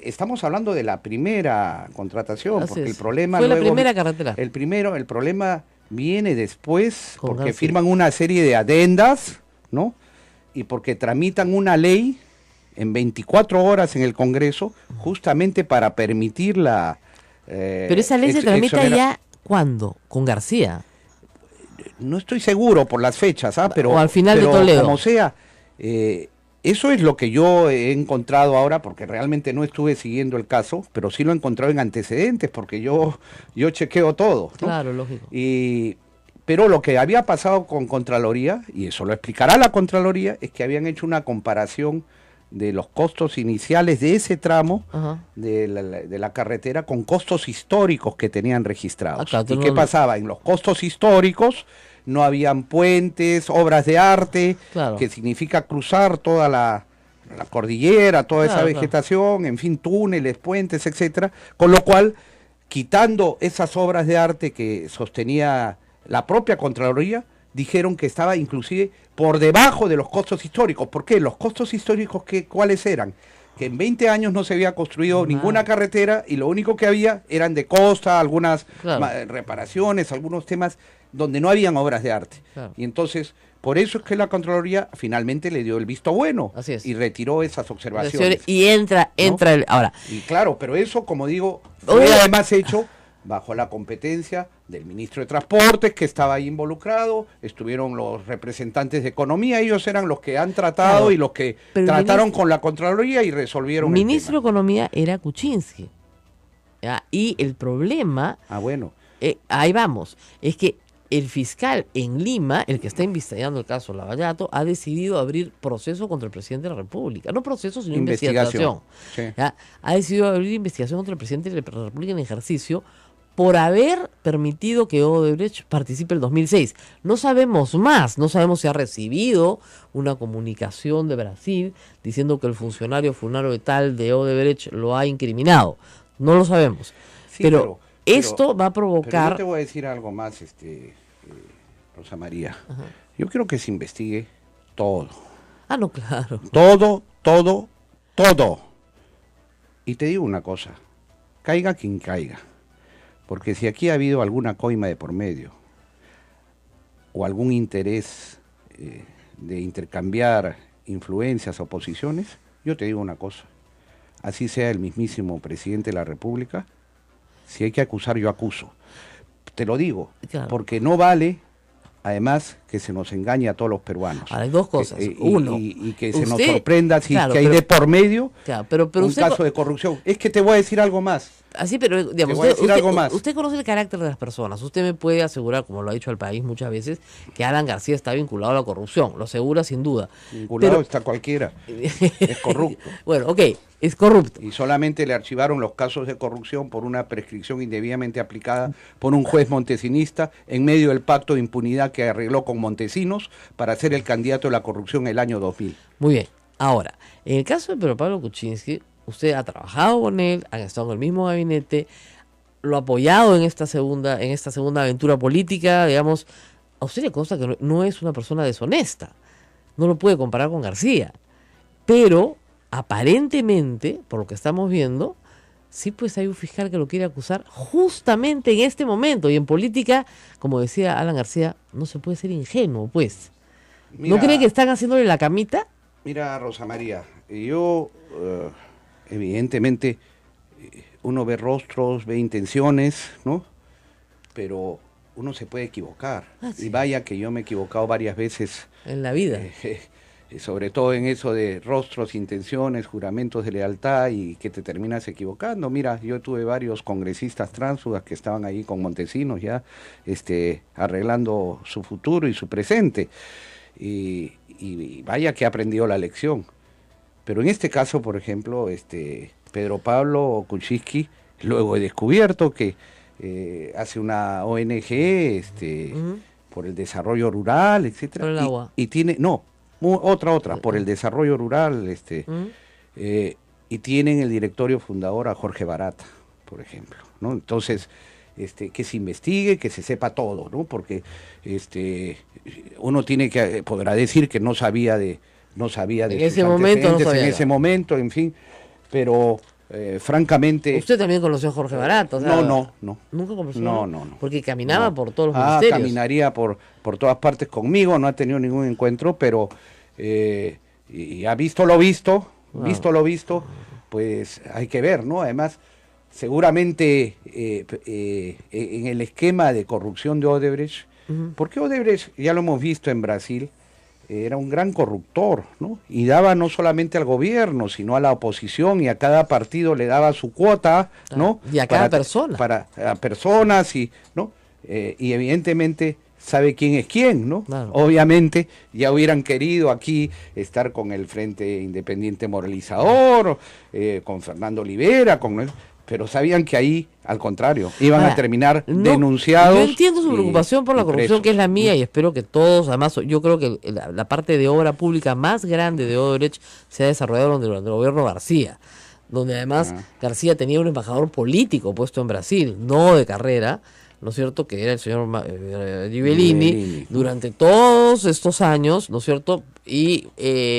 estamos hablando de la primera contratación, porque el problema fue luego, la primera carretera. El problema viene después, porque firman una serie de adendas, ¿no? Y porque tramitan una ley en 24 horas en el Congreso, justamente para permitir la... Pero esa ley se tramita ya, ¿cuándo? ¿Con García? No estoy seguro por las fechas, pero, o al final pero de Toledo. Como sea, eso es lo que yo he encontrado ahora, porque realmente no estuve siguiendo el caso, pero sí lo he encontrado en antecedentes, porque yo chequeo todo, ¿no? Claro, lógico. Pero lo que había pasado con Contraloría, y eso lo explicará la Contraloría, es que habían hecho una comparación de los costos iniciales de ese tramo de la carretera con costos históricos que tenían registrados. ¿Y qué pasaba? En los costos históricos no habían puentes, obras de arte, que significa cruzar toda la cordillera, toda esa vegetación, en fin, túneles, puentes, etcétera, con lo cual, quitando esas obras de arte que sostenía la propia Contraloría, dijeron que estaba inclusive por debajo de los costos históricos. ¿Por qué? Los costos históricos, ¿cuáles eran? Que en 20 años no se había construido ninguna carretera y lo único que había eran de costa, algunas reparaciones, algunos temas donde no habían obras de arte. Y entonces, por eso es que la Contraloría finalmente le dio el visto bueno y retiró esas observaciones. Y entra ¿no? Ahora. Y claro, pero eso, como digo, fue además hecho bajo la competencia del ministro de Transportes, que estaba ahí involucrado, estuvieron los representantes de Economía, ellos eran los que han tratado y los que trataron con la Contraloría y resolvieron el ministro de Economía era Kuczynski. Y el problema... ahí vamos, es que el fiscal en Lima, el que está investigando el caso Lavallato, ha decidido abrir proceso contra el presidente de la República. No proceso, sino investigación. Ha decidido abrir investigación contra el presidente de la República en ejercicio por haber permitido que Odebrecht participe el 2006. No sabemos más, no sabemos si ha recibido una comunicación de Brasil diciendo que el funcionario fulano de tal de Odebrecht lo ha incriminado. No lo sabemos. Pero esto va a provocar... Pero yo te voy a decir algo más, Rosa María. Yo quiero que se investigue todo. No, claro. Todo. Y te digo una cosa, caiga quien caiga. Porque si aquí ha habido alguna coima de por medio o algún interés de intercambiar influencias o posiciones, yo te digo una cosa, así sea el mismísimo presidente de la República, si hay que acusar, yo acuso. Te lo digo, porque no vale, además, que se nos engañe a todos los peruanos. Ahora, hay dos cosas. Uno, y que se usted, nos sorprenda si claro, que hay de por medio claro, pero un usted, caso de corrupción. Es que te voy a decir algo más. así, pero digamos, Te voy a decir algo más. usted conoce el carácter de las personas. Usted me puede asegurar, como lo ha dicho al país muchas veces, que Alan García está vinculado a la corrupción. Lo asegura sin duda. Vinculado está cualquiera. Es corrupto. Bueno, ok, es corrupto. Y solamente le archivaron los casos de corrupción por una prescripción indebidamente aplicada por un juez montesinista en medio del pacto de impunidad que arregló con Montesinos para ser el candidato de la corrupción el año 2000. Muy bien. Ahora, en el caso de Pedro Pablo Kuczynski, usted ha trabajado con él, han estado en el mismo gabinete, lo ha apoyado en esta segunda aventura política, digamos. A usted le consta que no es una persona deshonesta. No lo puede comparar con García. Pero, aparentemente, por lo que estamos viendo, sí, pues hay un fiscal que lo quiere acusar justamente en este momento. Y en política, como decía Alan García, no se puede ser ingenuo, pues. Mira, ¿No cree que están haciéndole la camita? Mira, Rosa María, yo, evidentemente, uno ve rostros, ve intenciones, ¿no? Pero uno se puede equivocar. Sí. Y vaya que yo me he equivocado varias veces. En la vida. Sobre todo en eso de rostros, intenciones, juramentos de lealtad y que te terminas equivocando. Mira, yo tuve varios congresistas tránsfugas que estaban ahí con Montesinos ya arreglando su futuro y su presente. Y vaya que ha aprendido la lección. Pero en este caso, por ejemplo, Pedro Pablo Kuczynski, luego he descubierto que hace una ONG por el desarrollo rural, etcétera. Por el agua. Y tiene, no, otra, por el desarrollo rural, y tienen el directorio fundador a Jorge Barata, por ejemplo, ¿no? Entonces, que se investigue, que se sepa todo, ¿no? Porque uno podrá decir que no sabía de sus antecedentes en ese momento, en fin, pero francamente... ¿Usted también conoció a Jorge Barata? O sea, no. ¿Nunca conoció? No. Porque caminaba por todos los ministerios. Caminaría por todas partes conmigo, no ha tenido ningún encuentro, pero y ha visto lo visto, pues hay que ver, ¿no? Además, seguramente en el esquema de corrupción de Odebrecht, porque Odebrecht, ya lo hemos visto en Brasil, era un gran corruptor, ¿no? Y daba no solamente al gobierno, sino a la oposición, y a cada partido le daba su cuota, ¿no? Y a cada persona. A personas, ¿no? Y evidentemente sabe quién es quién, ¿no? Claro. Obviamente ya hubieran querido aquí estar con el Frente Independiente Moralizador, con Fernando Olivera, pero sabían que ahí, al contrario, iban a terminar denunciados. Yo entiendo su preocupación por la corrupción, presos, que es la mía, y espero que todos, además, yo creo que la parte de obra pública más grande de Odebrecht se ha desarrollado durante el gobierno García, donde además García tenía un embajador político puesto en Brasil, no de carrera, ¿no es cierto?, que era el señor Rivellini, durante todos estos años, ¿no es cierto?, y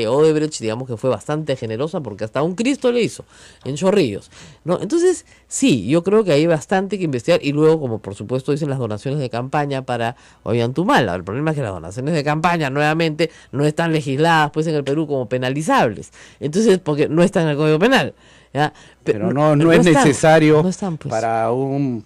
Odebrecht, digamos que fue bastante generosa porque hasta un Cristo le hizo en Chorrillos, ¿no? Entonces, sí, yo creo que hay bastante que investigar, y luego, como por supuesto dicen las donaciones de campaña para Ollantaytamala, el problema es que las donaciones de campaña, nuevamente, no están legisladas pues en el Perú como penalizables, entonces, porque no están en el Código Penal, ¿ya? Pero no es necesario pues, para un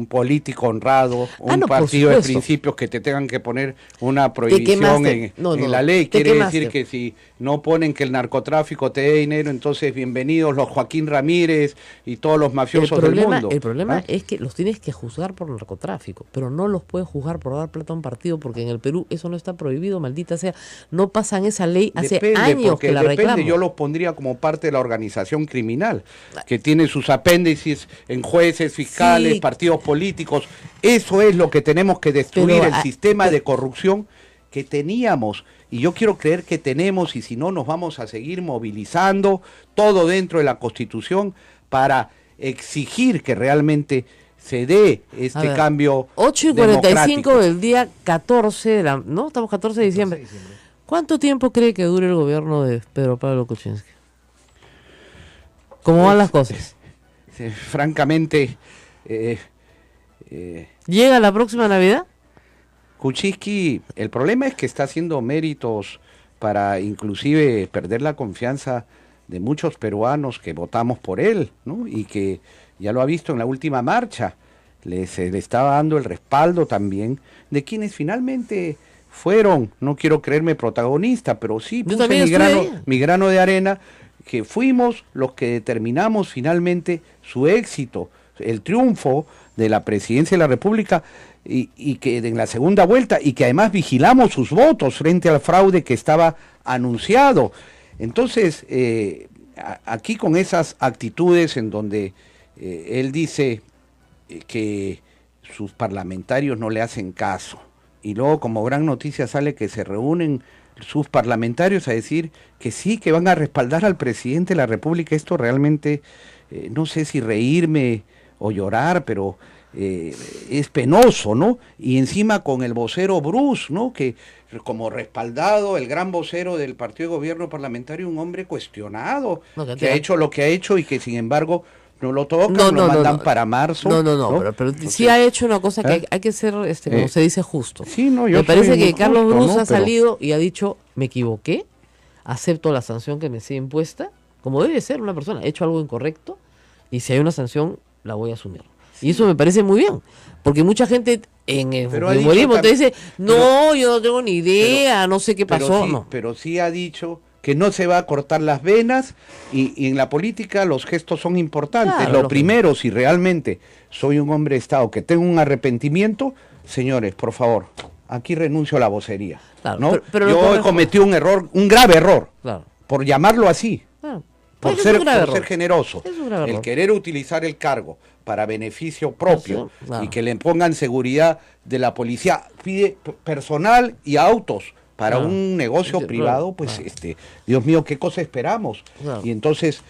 político honrado, un partido de principios que te tengan que poner una prohibición en la ley. Quiere decir que si no ponen que el narcotráfico te dé dinero, entonces bienvenidos los Joaquín Ramírez y todos los mafiosos del mundo. El problema es que los tienes que juzgar por narcotráfico, pero no los puedes juzgar por dar plata a un partido, porque en el Perú eso no está prohibido, maldita sea. No pasan esa ley hace años que la reclaman. Yo los pondría como parte de la organización criminal, que tiene sus apéndices en jueces, fiscales, partidos políticos. Eso es lo que tenemos que destruir, el sistema de corrupción que teníamos, y yo quiero creer que tenemos, y si no nos vamos a seguir movilizando, todo dentro de la Constitución, para exigir que realmente se dé cambio 8:45 del día 14, ¿no? Estamos 14 de diciembre. ¿Cuánto tiempo cree que dure el gobierno de Pedro Pablo Kuczynski? ¿Cómo van las cosas? Francamente... ¿Llega la próxima Navidad? Kuczynski, el problema es que está haciendo méritos para inclusive perder la confianza de muchos peruanos que votamos por él, ¿no? Y que ya lo ha visto en la última marcha, se le estaba dando el respaldo también de quienes finalmente fueron, no quiero creerme protagonista, pero sí Yo puse también mi grano de arena, que fuimos los que determinamos finalmente su éxito, el triunfo de la presidencia de la República, y que en la segunda vuelta, y que además vigilamos sus votos frente al fraude que estaba anunciado. Entonces, aquí con esas actitudes en donde él dice que sus parlamentarios no le hacen caso, y luego como gran noticia sale que se reúnen sus parlamentarios a decir que sí, que van a respaldar al presidente de la República, esto realmente, no sé si reírme o llorar, pero es penoso, ¿no? Y encima con el vocero Bruce, ¿no? Que como respaldado, el gran vocero del partido de gobierno parlamentario, un hombre cuestionado, que ha hecho lo que ha hecho y que sin embargo no lo tocan, lo mandan para marzo. Pero sí ha hecho una cosa que hay que ser, como se dice, justo. Sí, no, yo me parece que Carlos justo, Bruce ¿no? ha salido y ha dicho, me equivoqué, acepto la sanción que me sea impuesta, como debe ser una persona, he hecho algo incorrecto, y si hay una sanción, la voy a asumir. Y eso me parece muy bien, porque mucha gente en el fujimorismo te dice, no, yo no tengo ni idea, no sé qué pasó. Pero sí ha dicho que no se va a cortar las venas, y en la política los gestos son importantes. Claro, lo primero, si realmente soy un hombre de Estado que tengo un arrepentimiento, señores, por favor, aquí renuncio a la vocería. Claro, ¿no? pero yo he cometido un error, un grave error, claro, por llamarlo así. claro. Por Pues ser Es generoso, un grave el error. querer utilizar el cargo para beneficio propio, Claro. y que le pongan seguridad de la policía, pide personal y autos para Claro. un negocio Sí, privado, pues Dios mío, ¿qué cosa esperamos? Claro. Y entonces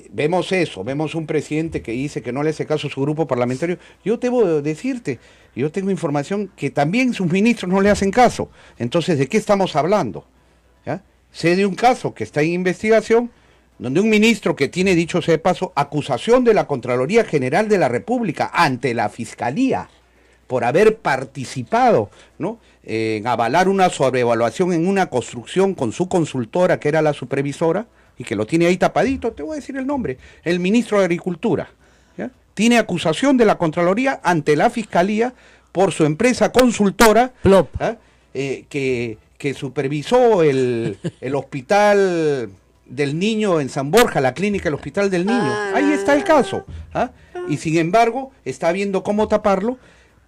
vemos eso, vemos un presidente que dice que no le hace caso a su grupo parlamentario. Yo debo decirte, yo tengo información que también sus ministros no le hacen caso. Entonces, ¿de qué estamos hablando? ¿Ya? Sé de un caso que está en investigación, donde un ministro que tiene, dicho sea de paso, acusación de la Contraloría General de la República ante la Fiscalía por haber participado, ¿no?, en avalar una sobrevaluación en una construcción con su consultora, que era la supervisora, y que lo tiene ahí tapadito, te voy a decir el nombre, el ministro de Agricultura, ¿ya? Tiene acusación de la Contraloría ante la Fiscalía por su empresa consultora, Plop. que supervisó el hospital del niño en San Borja, la clínica del Hospital del Niño. Ahí está el caso. Y sin embargo, está viendo cómo taparlo,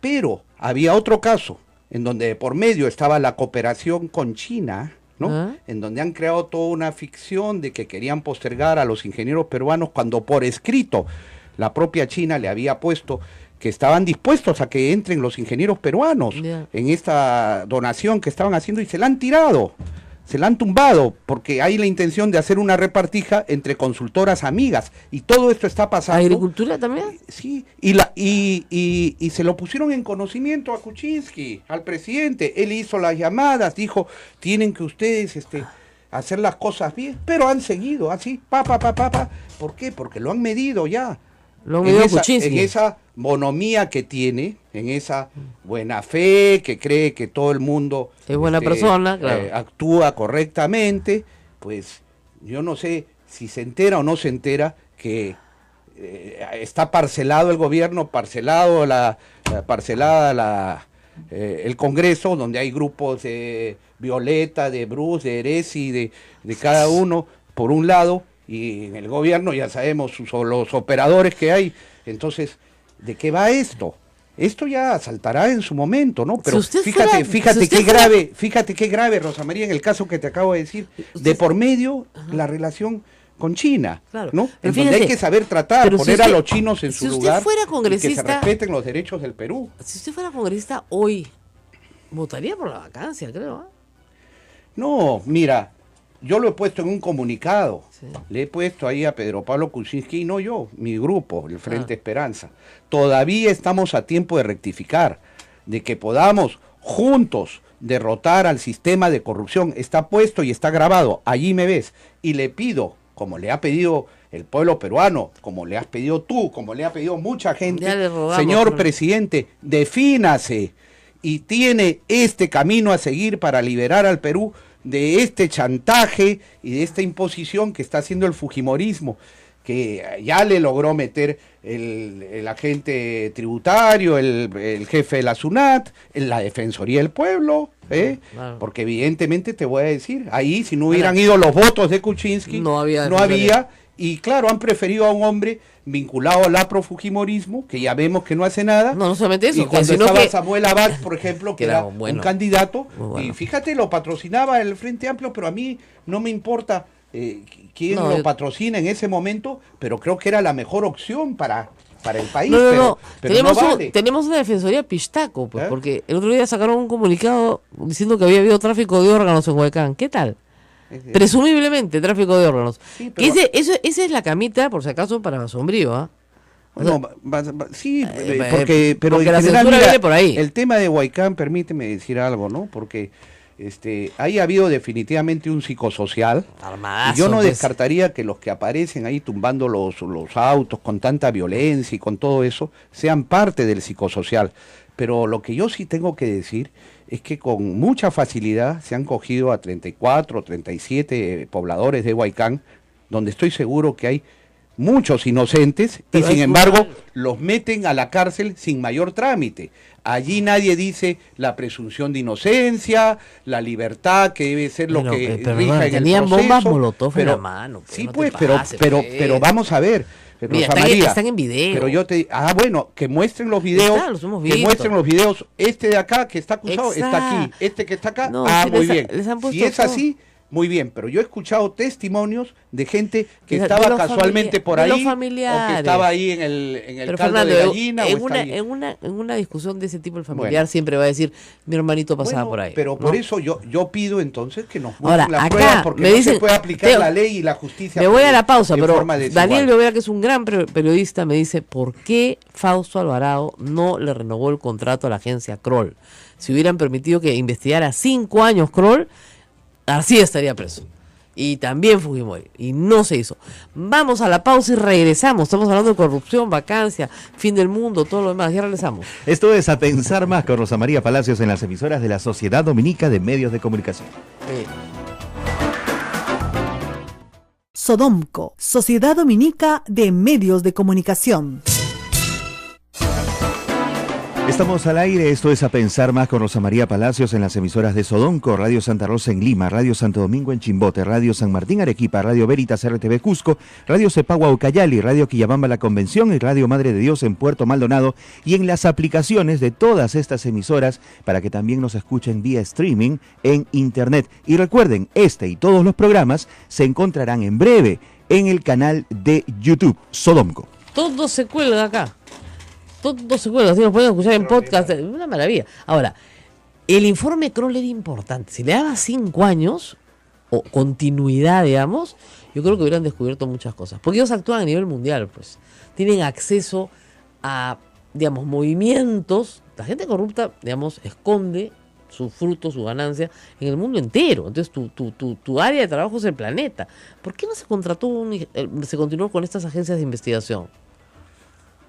pero había otro caso, en donde por medio estaba la cooperación con China, ¿no? En donde han creado toda una ficción de que querían postergar a los ingenieros peruanos, cuando por escrito la propia China le había puesto que estaban dispuestos a que entren los ingenieros peruanos en esta donación que estaban haciendo, y se la han tirado. Se la han tumbado, porque hay la intención de hacer una repartija entre consultoras amigas, y todo esto está pasando. ¿Agricultura también? Sí, y se lo pusieron en conocimiento a Kuczynski, al presidente. Él hizo las llamadas, dijo, tienen que ustedes hacer las cosas bien, pero han seguido así, ¿Por qué? Porque lo han medido ya. Lo medido Kuczynski. En esa bonomía que tiene, en esa buena fe, que cree que todo el mundo es buena persona, claro, actúa correctamente, pues yo no sé si se entera o no se entera que está parcelado el gobierno, parcelada el Congreso, donde hay grupos de Violeta, de Bruce, de Eresi, de cada uno por un lado, y en el gobierno ya sabemos los operadores que hay. Entonces, ¿de qué va esto? Esto ya saltará en su momento, ¿no? Pero fíjate qué grave, Rosa María, en el caso que te acabo de decir, de por medio la relación con China, claro, ¿no? En donde hay que saber tratar, poner a los chinos en su lugar, fuera y que se respeten los derechos del Perú. Si usted fuera congresista hoy, votaría por la vacancia, creo. No, mira, yo lo he puesto en un comunicado, Sí. Le he puesto ahí a Pedro Pablo Kuczynski, y no yo, mi grupo, el Frente Esperanza. Todavía estamos a tiempo de rectificar, de que podamos juntos derrotar al sistema de corrupción. Está puesto y está grabado, allí me ves, y le pido, como le ha pedido el pueblo peruano, como le has pedido tú, como le ha pedido mucha gente, Ya le rogamos, señor presidente, defínase, y tiene este camino a seguir para liberar al Perú de este chantaje y de esta imposición que está haciendo el fujimorismo, que ya le logró meter el agente tributario, el jefe de la SUNAT, en la Defensoría del Pueblo, Claro. Porque evidentemente te voy a decir, ahí si no hubieran ido los votos de Kuczynski, no había, y claro, han preferido a un hombre vinculado al afrofujimorismo, que ya vemos que no hace nada. No solamente eso, y cuando sino estaba que Samuel Abad, por ejemplo, que era bueno, un candidato, bueno. y fíjate, lo patrocinaba el Frente Amplio, pero a mí no me importa quién lo patrocina en ese momento, pero creo que era la mejor opción para el país. Pero tenemos una defensoría pistaco, pues, porque el otro día sacaron un comunicado diciendo que había habido tráfico de órganos en Huaycán. ¿Qué tal? Presumiblemente tráfico de órganos. Sí, pero esa es la camita, por si acaso, para Sombrío, ¿ah? Bueno, sí, pero en general, viene por ahí. El tema de Huaycán, permíteme decir algo, ¿no? Porque ahí ha habido definitivamente un psicosocial. Armadazo, y yo no pues descartaría que los que aparecen ahí tumbando los autos con tanta violencia y con todo eso sean parte del psicosocial. Pero lo que yo sí tengo que decir es que con mucha facilidad se han cogido a 34, 37 pobladores de Huaycán, donde estoy seguro que hay muchos inocentes, y sin embargo los meten a la cárcel sin mayor trámite. Allí nadie dice la presunción de inocencia, la libertad que debe ser lo que rija en el tenían proceso. bombas molotov en la mano. Sí, no pues, pases, pero vamos a ver. Mira, están en video. Pero yo bueno, que muestren los videos, los hemos que visto. Muestren los videos, de acá que está acusado está aquí, que está acá, muy bien. Si es así, muy bien, pero yo he escuchado testimonios de gente que estaba casualmente por ahí, o que estaba ahí en el caldo de gallina. En una discusión de ese tipo, el familiar siempre va a decir, mi hermanito pasaba por ahí. Pero por eso yo pido entonces que nos ahora, busquen las acá pruebas, porque me dicen, no se puede aplicar la ley y la justicia. Me voy a la pausa, en pero forma desigual. Daniel Llovera, que es un gran periodista, me dice, ¿por qué Fausto Alvarado no le renovó el contrato a la agencia Kroll? Si hubieran permitido que investigara 5 años Kroll, García estaría preso. Y también Fujimori. Y no se hizo. Vamos a la pausa y regresamos. Estamos hablando de corrupción, vacancia, fin del mundo, todo lo demás. Ya regresamos. Esto es A Pensar Más con Rosa María Palacios en las emisoras de la Sociedad Dominica de Medios de Comunicación. Sodomco, Sociedad Dominica de Medios de Comunicación. Estamos al aire, esto es A Pensar Más con Rosa María Palacios en las emisoras de Sodomco, Radio Santa Rosa en Lima, Radio Santo Domingo en Chimbote, Radio San Martín Arequipa, Radio Veritas RTV Cusco, Radio Cepagua Ucayali, Radio Quillabamba La Convención y Radio Madre de Dios en Puerto Maldonado, y en las aplicaciones de todas estas emisoras para que también nos escuchen vía streaming en internet. Y recuerden, y todos los programas se encontrarán en breve en el canal de YouTube Sodomco. Todo se cuelga acá. Todo se cuelga, así nos pueden escuchar en podcast, una maravilla. Ahora, el informe Kroll era importante. Si le daba 5 años, o continuidad, digamos, yo creo que hubieran descubierto muchas cosas. Porque ellos actúan a nivel mundial, pues. Tienen acceso a, digamos, movimientos. La gente corrupta, digamos, esconde sus frutos, su ganancia en el mundo entero. Entonces, tu área de trabajo es el planeta. ¿Por qué no se se continuó con estas agencias de investigación?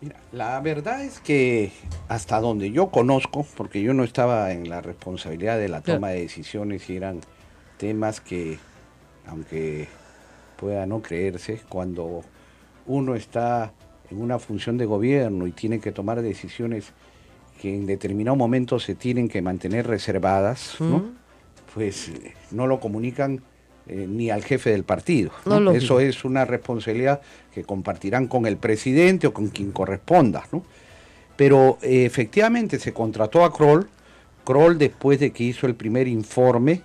Mira, la verdad es que hasta donde yo conozco, porque yo no estaba en la responsabilidad de la toma de decisiones y eran temas que, aunque pueda no creerse, cuando uno está en una función de gobierno y tiene que tomar decisiones que en determinado momento se tienen que mantener reservadas, ¿no? Pues no lo comunican ni al jefe del partido, ¿no? Eso es una responsabilidad que compartirán con el presidente o con quien corresponda, ¿no? Pero efectivamente se contrató a Kroll. Kroll, después de que hizo el primer informe,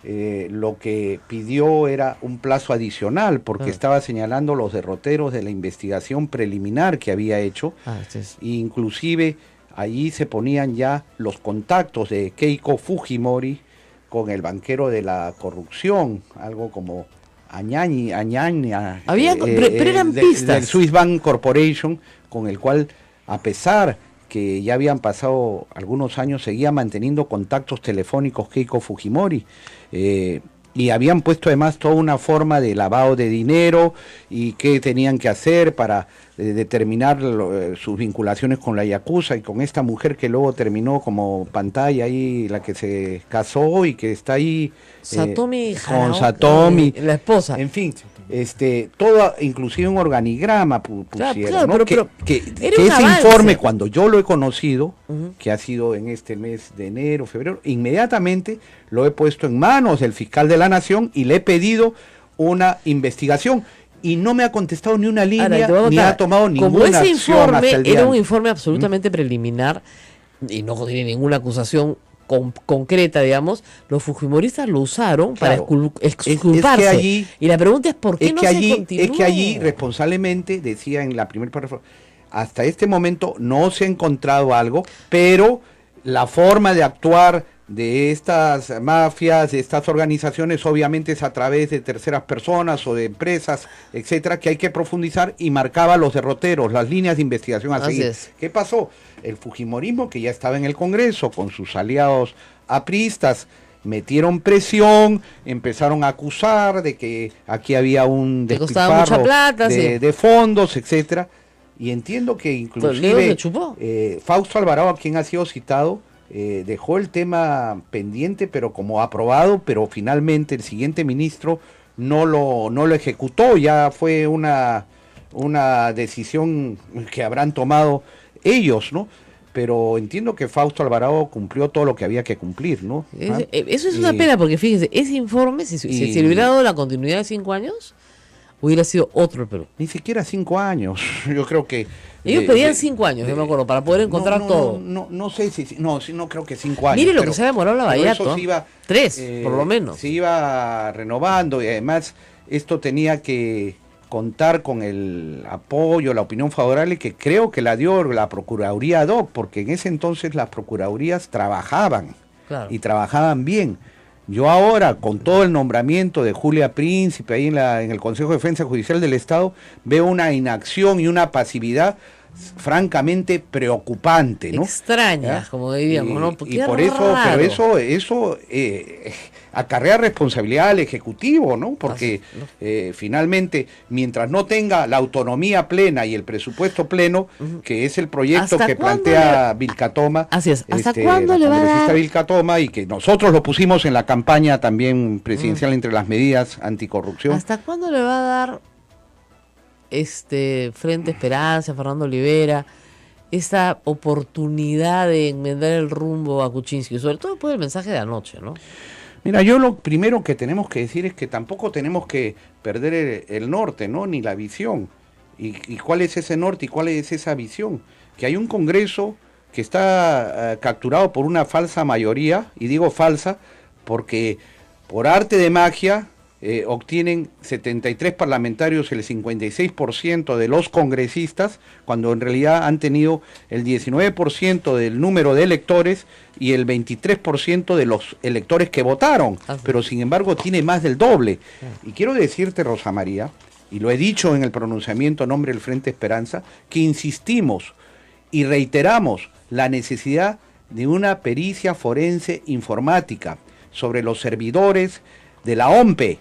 lo que pidió era un plazo adicional, porque estaba señalando los derroteros de la investigación preliminar que había hecho. Inclusive allí se ponían ya los contactos de Keiko Fujimori con el banquero de la corrupción, algo como Añaña, pero eran pistas. Del Swiss Bank Corporation, con el cual, a pesar que ya habían pasado algunos años, seguía manteniendo contactos telefónicos Keiko Fujimori, y habían puesto además toda una forma de lavado de dinero y qué tenían que hacer para determinar sus vinculaciones con la Yakuza y con esta mujer que luego terminó como pantalla ahí, la que se casó y que está ahí Satomi con Satomi, la esposa. en fin. todo, inclusive un organigrama pusieron, ¿no? que ese informe, cuando yo lo he conocido, que ha sido en este mes de enero, febrero, inmediatamente lo he puesto en manos del fiscal de la Nación y le he pedido una investigación. Y no me ha contestado ni una línea, ni ha tomado ninguna acción hasta el día. Era un informe absolutamente preliminar y no tiene ninguna acusación concreta, digamos. Los fujimoristas lo usaron para exculparse. Es que allí, y la pregunta es ¿por qué no se continuó? Es que allí, responsablemente, decía en la primera párrafo, hasta este momento no se ha encontrado algo, pero la forma de actuar de estas mafias, de estas organizaciones, obviamente es a través de terceras personas o de empresas, etcétera, que hay que profundizar, y marcaba los derroteros, las líneas de investigación a seguir. ¿Qué pasó? El fujimorismo, que ya estaba en el Congreso con sus aliados apristas, metieron presión, empezaron a acusar de que aquí había un despilfarro de fondos, etcétera, y entiendo que inclusive Fausto Alvarado, a quien ha sido citado, dejó el tema pendiente, pero como aprobado, pero finalmente el siguiente ministro no lo ejecutó. Ya fue una decisión que habrán tomado ellos, ¿no? Pero entiendo que Fausto Alvarado cumplió todo lo que había que cumplir, ¿no? Eso es una pena, porque fíjense, ese informe, si se le hubiera dado la continuidad de 5 años, hubiera sido otro el Perú. Ni siquiera 5 años, yo creo que... Ellos pedían 5 años, yo me acuerdo, para poder encontrar todo. No sé si... No creo que 5 años. Mire lo que se ha demorado Lavallato. 3, por lo menos. Se iba renovando, y además esto tenía que contar con el apoyo, la opinión favorable que creo que la dio la Procuraduría ad hoc, porque en ese entonces las Procuradurías trabajaban, y trabajaban bien. Yo ahora, con todo el nombramiento de Julia Príncipe ahí en el Consejo de Defensa Judicial del Estado, veo una inacción y una pasividad francamente preocupante, ¿no? Extrañas, como diríamos, ¿no? Y por eso, pero eso acarrea responsabilidad al Ejecutivo, ¿no? Porque finalmente, mientras no tenga la autonomía plena y el presupuesto pleno, que es el proyecto que plantea Vilca Toma, así es, ¿hasta cuándo le va a dar? Vilca Toma, y que nosotros lo pusimos en la campaña también presidencial entre las medidas anticorrupción. ¿Hasta cuándo le va a dar Frente Esperanza, Fernando Olivera, esta oportunidad de enmendar el rumbo a Kuczynski, sobre todo después del mensaje de anoche, ¿no? Mira, yo lo primero que tenemos que decir es que tampoco tenemos que perder el norte, ¿no? Ni la visión. ¿Y cuál es ese norte y cuál es esa visión? Que hay un Congreso que está capturado por una falsa mayoría, y digo falsa porque por arte de magia obtienen 73 parlamentarios, el 56% de los congresistas, cuando en realidad han tenido el 19% del número de electores y el 23% de los electores que votaron, pero sin embargo tiene más del doble. Y quiero decirte, Rosa María, y lo he dicho en el pronunciamiento a nombre del Frente Esperanza, que insistimos y reiteramos la necesidad de una pericia forense informática sobre los servidores de la OMPE.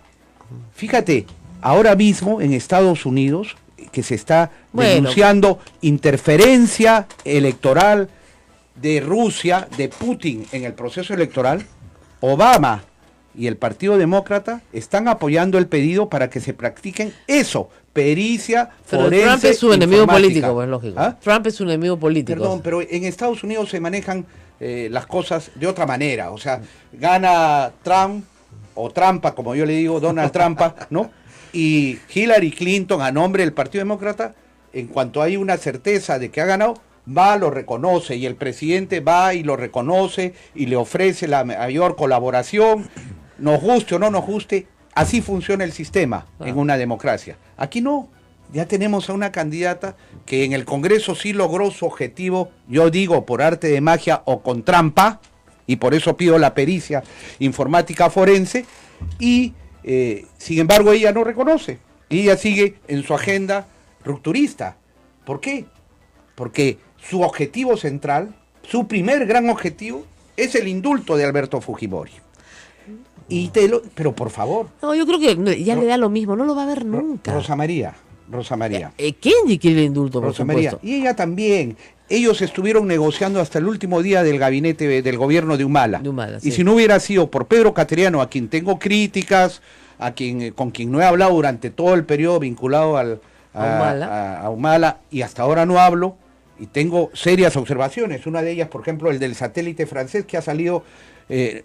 Fíjate, ahora mismo en Estados Unidos, que se está denunciando interferencia electoral de Rusia, de Putin en el proceso electoral, Obama y el Partido Demócrata están apoyando el pedido para que se practiquen eso, pericia forense. Pero Trump es su enemigo político, pues lógico. Trump es su enemigo político. Perdón, pero en Estados Unidos se manejan las cosas de otra manera. O sea, gana Trump, o Trampa, como yo le digo, Donald Trampa, ¿no? Y Hillary Clinton, a nombre del Partido Demócrata, en cuanto hay una certeza de que ha ganado, va, lo reconoce, y el presidente va y lo reconoce y le ofrece la mayor colaboración, nos guste o no nos guste. Así funciona el sistema en una democracia. Aquí no, ya tenemos a una candidata que en el Congreso sí logró su objetivo, yo digo por arte de magia o con trampa, y por eso pido la pericia informática forense, y sin embargo ella no reconoce, y ella sigue en su agenda rupturista. ¿Por qué? Porque su objetivo central, su primer gran objetivo, es el indulto de Alberto Fujimori. Pero por favor. No, yo creo que ya le da lo mismo, no lo va a ver nunca. Rosa María. Kenji quiere el indulto, por Rosa María, supuesto. y ella también. ellos estuvieron negociando hasta el último día del gabinete del gobierno de Humala. Sí. Y si no hubiera sido por Pedro Cateriano, a quien tengo críticas, con quien no he hablado durante todo el periodo vinculado a Humala, y hasta ahora no hablo, y tengo serias observaciones. Una de ellas, por ejemplo, el del satélite francés, que ha salido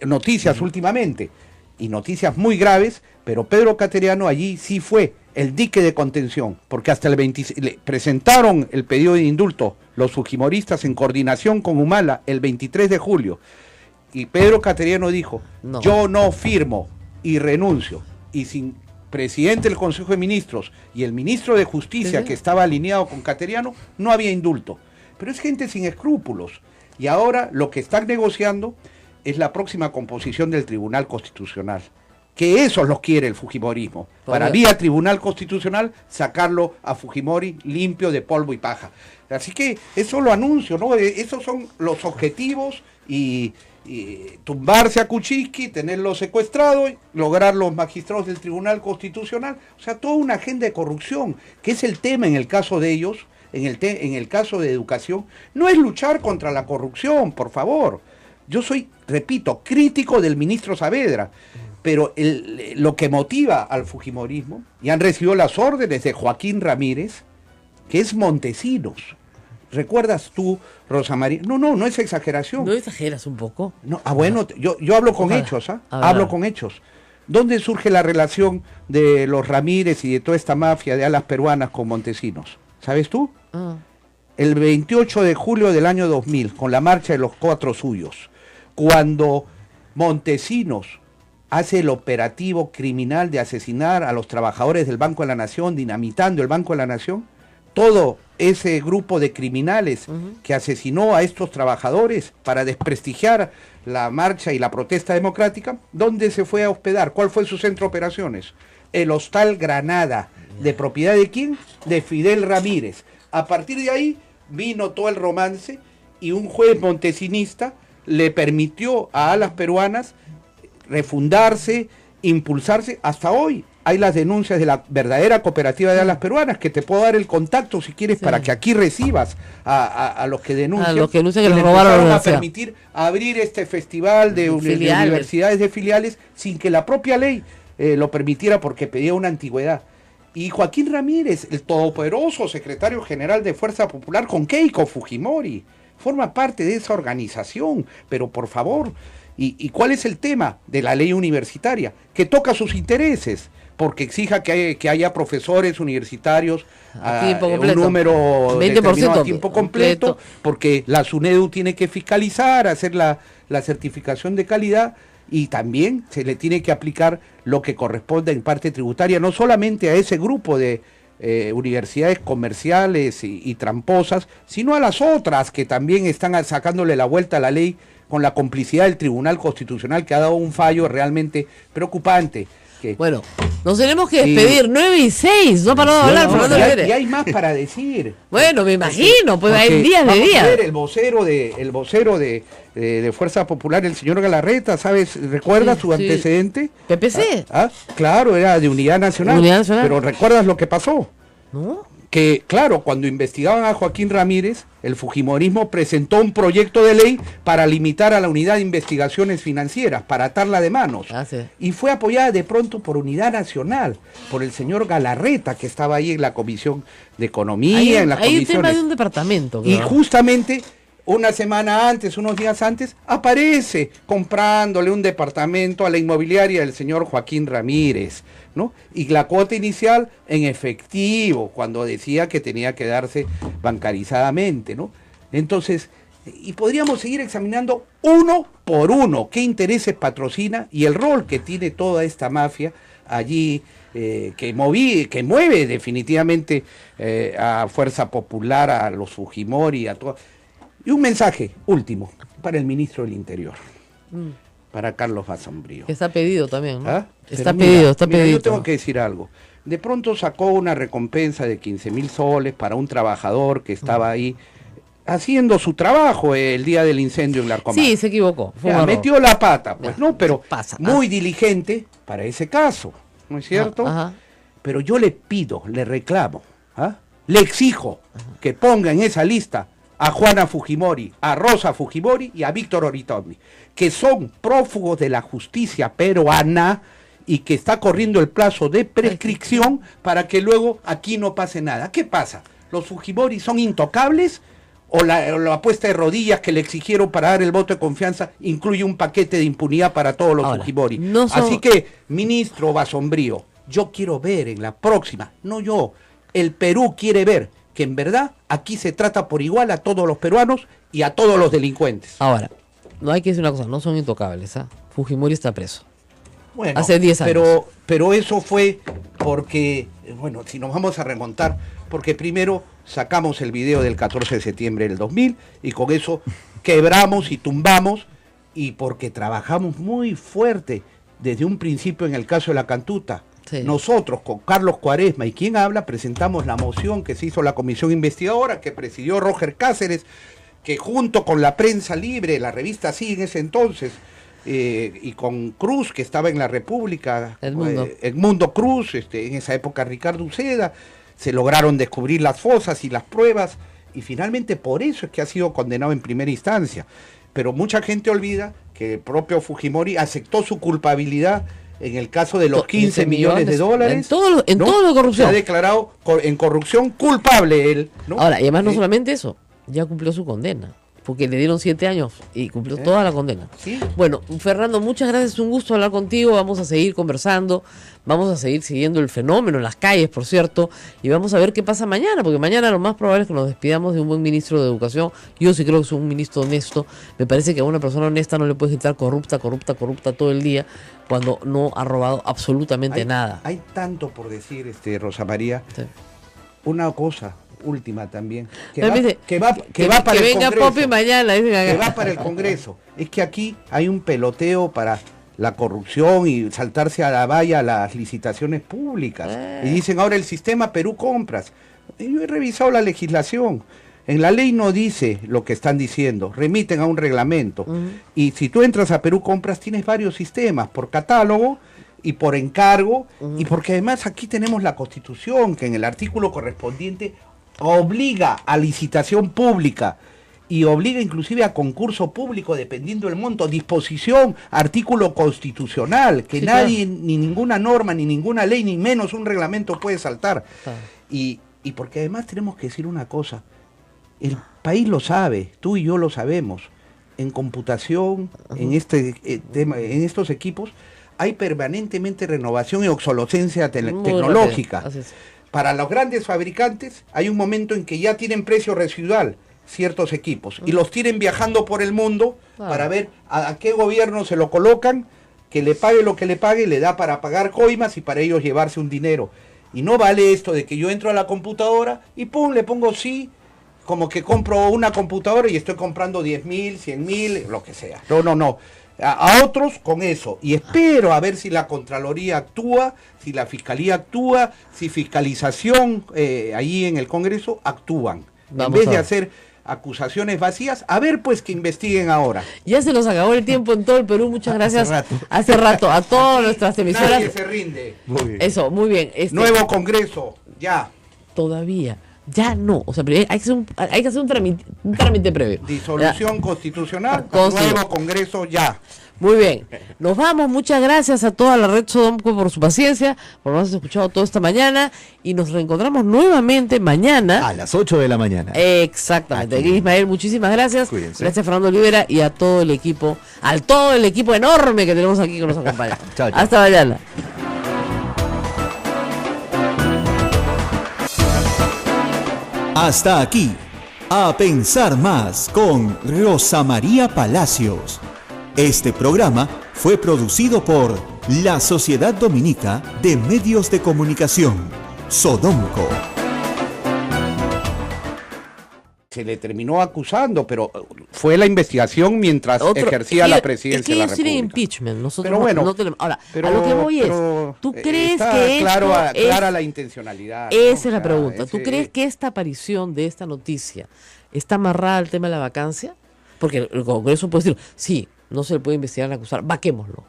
noticias últimamente, y noticias muy graves, pero Pedro Cateriano allí sí fue el dique de contención, porque hasta el 26 le presentaron el pedido de indulto los fujimoristas en coordinación con Humala el 23 de julio, y Pedro Cateriano dijo, yo no firmo y renuncio, y sin presidente del Consejo de Ministros y el ministro de Justicia, que estaba alineado con Cateriano, no había indulto. Pero es gente sin escrúpulos, y ahora lo que están negociando es la próxima composición del Tribunal Constitucional, que eso los quiere el fujimorismo, para vía Tribunal Constitucional sacarlo a Fujimori limpio de polvo y paja. Así que eso lo anuncio, ¿no? Esos son los objetivos, y tumbarse a Kuczynski, tenerlo secuestrado, lograr los magistrados del Tribunal Constitucional, o sea, toda una agenda de corrupción, que es el tema en el caso de ellos, en el caso de educación, no es luchar contra la corrupción, por favor. Yo soy, repito, crítico del ministro Saavedra, pero lo que motiva al fujimorismo, y han recibido las órdenes de Joaquín Ramírez, que es Montesinos. ¿Recuerdas tú, Rosa María? No es exageración. ¿No exageras un poco? No, bueno, yo hablo con hechos, hablo con hechos. ¿Dónde surge la relación de los Ramírez y de toda esta mafia de alas peruanas con Montesinos? ¿Sabes tú? El 28 de julio del año 2000, con la marcha de los 4 suyos, cuando Montesinos hace el operativo criminal de asesinar a los trabajadores del Banco de la Nación, dinamitando el Banco de la Nación, todo ese grupo de criminales que asesinó a estos trabajadores para desprestigiar la marcha y la protesta democrática, ¿dónde se fue a hospedar? ¿Cuál fue su centro de operaciones? El Hostal Granada. ¿De propiedad de quién? De Fidel Ramírez. A partir de ahí vino todo el romance, y un juez montesinista le permitió a alas peruanas refundarse, impulsarse. Hasta hoy hay las denuncias de la verdadera cooperativa de alas peruanas, que te puedo dar el contacto si quieres, para que aquí recibas a los que denuncian. A los que denuncian que les le robaron empezaron la a permitir abrir este festival de universidades de filiales sin que la propia ley lo permitiera, porque pedía una antigüedad. Y Joaquín Ramírez, el todopoderoso secretario general de Fuerza Popular con Keiko Fujimori, forma parte de esa organización. Pero por favor, ¿y cuál es el tema de la ley universitaria? Que toca sus intereses, porque exija que haya profesores universitarios un número 20% a tiempo completo, porque la SUNEDU tiene que fiscalizar, hacer la certificación de calidad, y también se le tiene que aplicar lo que corresponde en parte tributaria, no solamente a ese grupo de universidades comerciales y tramposas, sino a las otras que también están sacándole la vuelta a la ley con la complicidad del Tribunal Constitucional, que ha dado un fallo realmente preocupante. Bueno, nos tenemos que despedir, 9:06, no paró de hablar, Fernando Rivera. Y hay más para decir. Bueno, me imagino, pues hay días de días. El vocero de Fuerza Popular, el señor Galarreta, ¿sabes? ¿Recuerdas su antecedente? ¿PPC? Claro, era de Unidad Nacional. Pero ¿recuerdas lo que pasó? ¿No? Que, claro, cuando investigaban a Joaquín Ramírez, el fujimorismo presentó un proyecto de ley para limitar a la Unidad de Investigaciones Financieras, para atarla de manos. Y fue apoyada de pronto por Unidad Nacional, por el señor Galarreta, que estaba ahí en la Comisión de Economía, en las comisiones. Hay un tema de un departamento. Y justamente una semana antes, unos días antes, aparece comprándole un departamento a la inmobiliaria del señor Joaquín Ramírez, ¿no? Y la cuota inicial en efectivo, cuando decía que tenía que darse bancarizadamente, ¿no? Entonces, y podríamos seguir examinando uno por uno qué intereses patrocina y el rol que tiene toda esta mafia allí, que mueve definitivamente a Fuerza Popular, a los Fujimori, a todo. Y un mensaje último para el ministro del Interior, para Carlos Basombrío. Que está pedido también, ¿no? Está pedido. Mira, yo tengo que decir algo. De pronto sacó una recompensa de 15.000 soles para un trabajador que estaba ahí haciendo su trabajo el día del incendio en Larcomar. Sí, se equivocó. Metió la pata, pues no, pero muy diligente para ese caso, ¿no es cierto? Pero yo le pido, le reclamo, le exijo que ponga en esa lista a Juana Fujimori, a Rosa Fujimori y a Víctor Oritondi, que son prófugos de la justicia peruana y que está corriendo el plazo de prescripción para que luego aquí no pase nada. ¿Qué pasa? ¿Los Fujimori son intocables? ¿O la puesta de rodillas que le exigieron para dar el voto de confianza incluye un paquete de impunidad para todos los Fujimori? No son... Así que, ministro Basombrío, yo quiero ver en la próxima, no yo, el Perú quiere ver que en verdad aquí se trata por igual a todos los peruanos y a todos los delincuentes. Ahora, no hay que decir una cosa, no son intocables, ¿ah? Fujimori está preso. Bueno, hace 10 años. Pero eso fue porque, bueno, si nos vamos a remontar, porque primero sacamos el video del 14 de septiembre del 2000 y con eso quebramos y tumbamos, y porque trabajamos muy fuerte desde un principio en el caso de la Cantuta. Sí. Nosotros, con Carlos Cuaresma y quien habla, presentamos la moción que se hizo la comisión investigadora, que presidió Roger Cáceres, que junto con la Prensa Libre, la revista Sí en ese entonces, y con Cruz, que estaba en la República, Edmundo Cruz, en esa época Ricardo Uceda, se lograron descubrir las fosas y las pruebas, y finalmente por eso es que ha sido condenado en primera instancia. Pero mucha gente olvida que el propio Fujimori aceptó su culpabilidad en el caso de los 15 millones de dólares. En todo lo de corrupción. Se ha declarado en corrupción culpable él, ¿no? Ahora, y además no solamente eso, ya cumplió su condena, porque le dieron 7 años y cumplió toda la condena. ¿Sí? Bueno, Fernando, muchas gracias, un gusto hablar contigo, vamos a seguir conversando, vamos a seguir siguiendo el fenómeno en las calles, por cierto, y vamos a ver qué pasa mañana, porque mañana lo más probable es que nos despidamos de un buen ministro de Educación. Yo sí creo que es un ministro honesto, me parece que a una persona honesta no le puedes gritar corrupta todo el día, cuando no ha robado absolutamente nada. Hay tanto por decir, Rosa María, sí. Una cosa última también, que va para el venga Congreso, Popi mañana, que va para el Congreso, es que aquí hay un peloteo para la corrupción y saltarse a la valla las licitaciones públicas, y dicen ahora el sistema Perú Compras. Yo he revisado la legislación, en la ley no dice lo que están diciendo, remiten a un reglamento, y si tú entras a Perú Compras tienes varios sistemas, por catálogo y por encargo, y porque además aquí tenemos la Constitución, que en el artículo correspondiente obliga a licitación pública y obliga inclusive a concurso público dependiendo del monto, disposición, artículo constitucional, que sí, nadie, claro, ni ninguna norma, ni ninguna ley, ni menos un reglamento puede saltar. Claro. Y porque además tenemos que decir una cosa, el país lo sabe, tú y yo lo sabemos, en computación, en este tema, en estos equipos, hay permanentemente renovación y obsolescencia tecnológica. Para los grandes fabricantes hay un momento en que ya tienen precio residual ciertos equipos y los tienen viajando por el mundo para ver a qué gobierno se lo colocan, que le pague lo que le pague, le da para pagar coimas y para ellos llevarse un dinero. Y no vale esto de que yo entro a la computadora y pum, le pongo sí, como que compro una computadora y estoy comprando 10.000, 100.000, lo que sea. No. A otros con eso, y espero a ver si la Contraloría actúa, si la Fiscalía actúa, si fiscalización allí en el Congreso actúan, en vez de hacer acusaciones vacías, a ver pues que investiguen ahora. Ya se nos acabó el tiempo en todo el Perú, muchas gracias. Hace rato a todas nuestras emisoras. Nadie se rinde. Muy bien. Eso, muy bien. Nuevo Congreso, ya. Todavía. Ya no, o sea, pero hay que hacer un trámite previo. Disolución constitucional, nuevo Congreso ya. Muy bien, nos vamos, muchas gracias a toda la red Sodomco por su paciencia, por habernos escuchado toda esta mañana, y nos reencontramos nuevamente mañana. A las 8 de la mañana. Exactamente. Aquí. Ismael, muchísimas gracias. Cuídense. Gracias Fernando Olivera y a todo el equipo, enorme que tenemos aquí que nos acompaña. Chao. Hasta mañana. Hasta aquí, A Pensar Más con Rosa María Palacios. Este programa fue producido por la Sociedad Dominica de Medios de Comunicación, Sodomco. Se le terminó acusando, pero fue la investigación mientras ejercía la presidencia de la República. Impeachment. Nosotros pero bueno, no tenemos. Ahora, a lo que voy es, ¿tú crees que clara la intencionalidad? Esa es la pregunta. ¿Tú crees que esta aparición de esta noticia está amarrada al tema de la vacancia? Porque el Congreso puede decir, sí, no se le puede investigar ni acusar, vaquémoslo.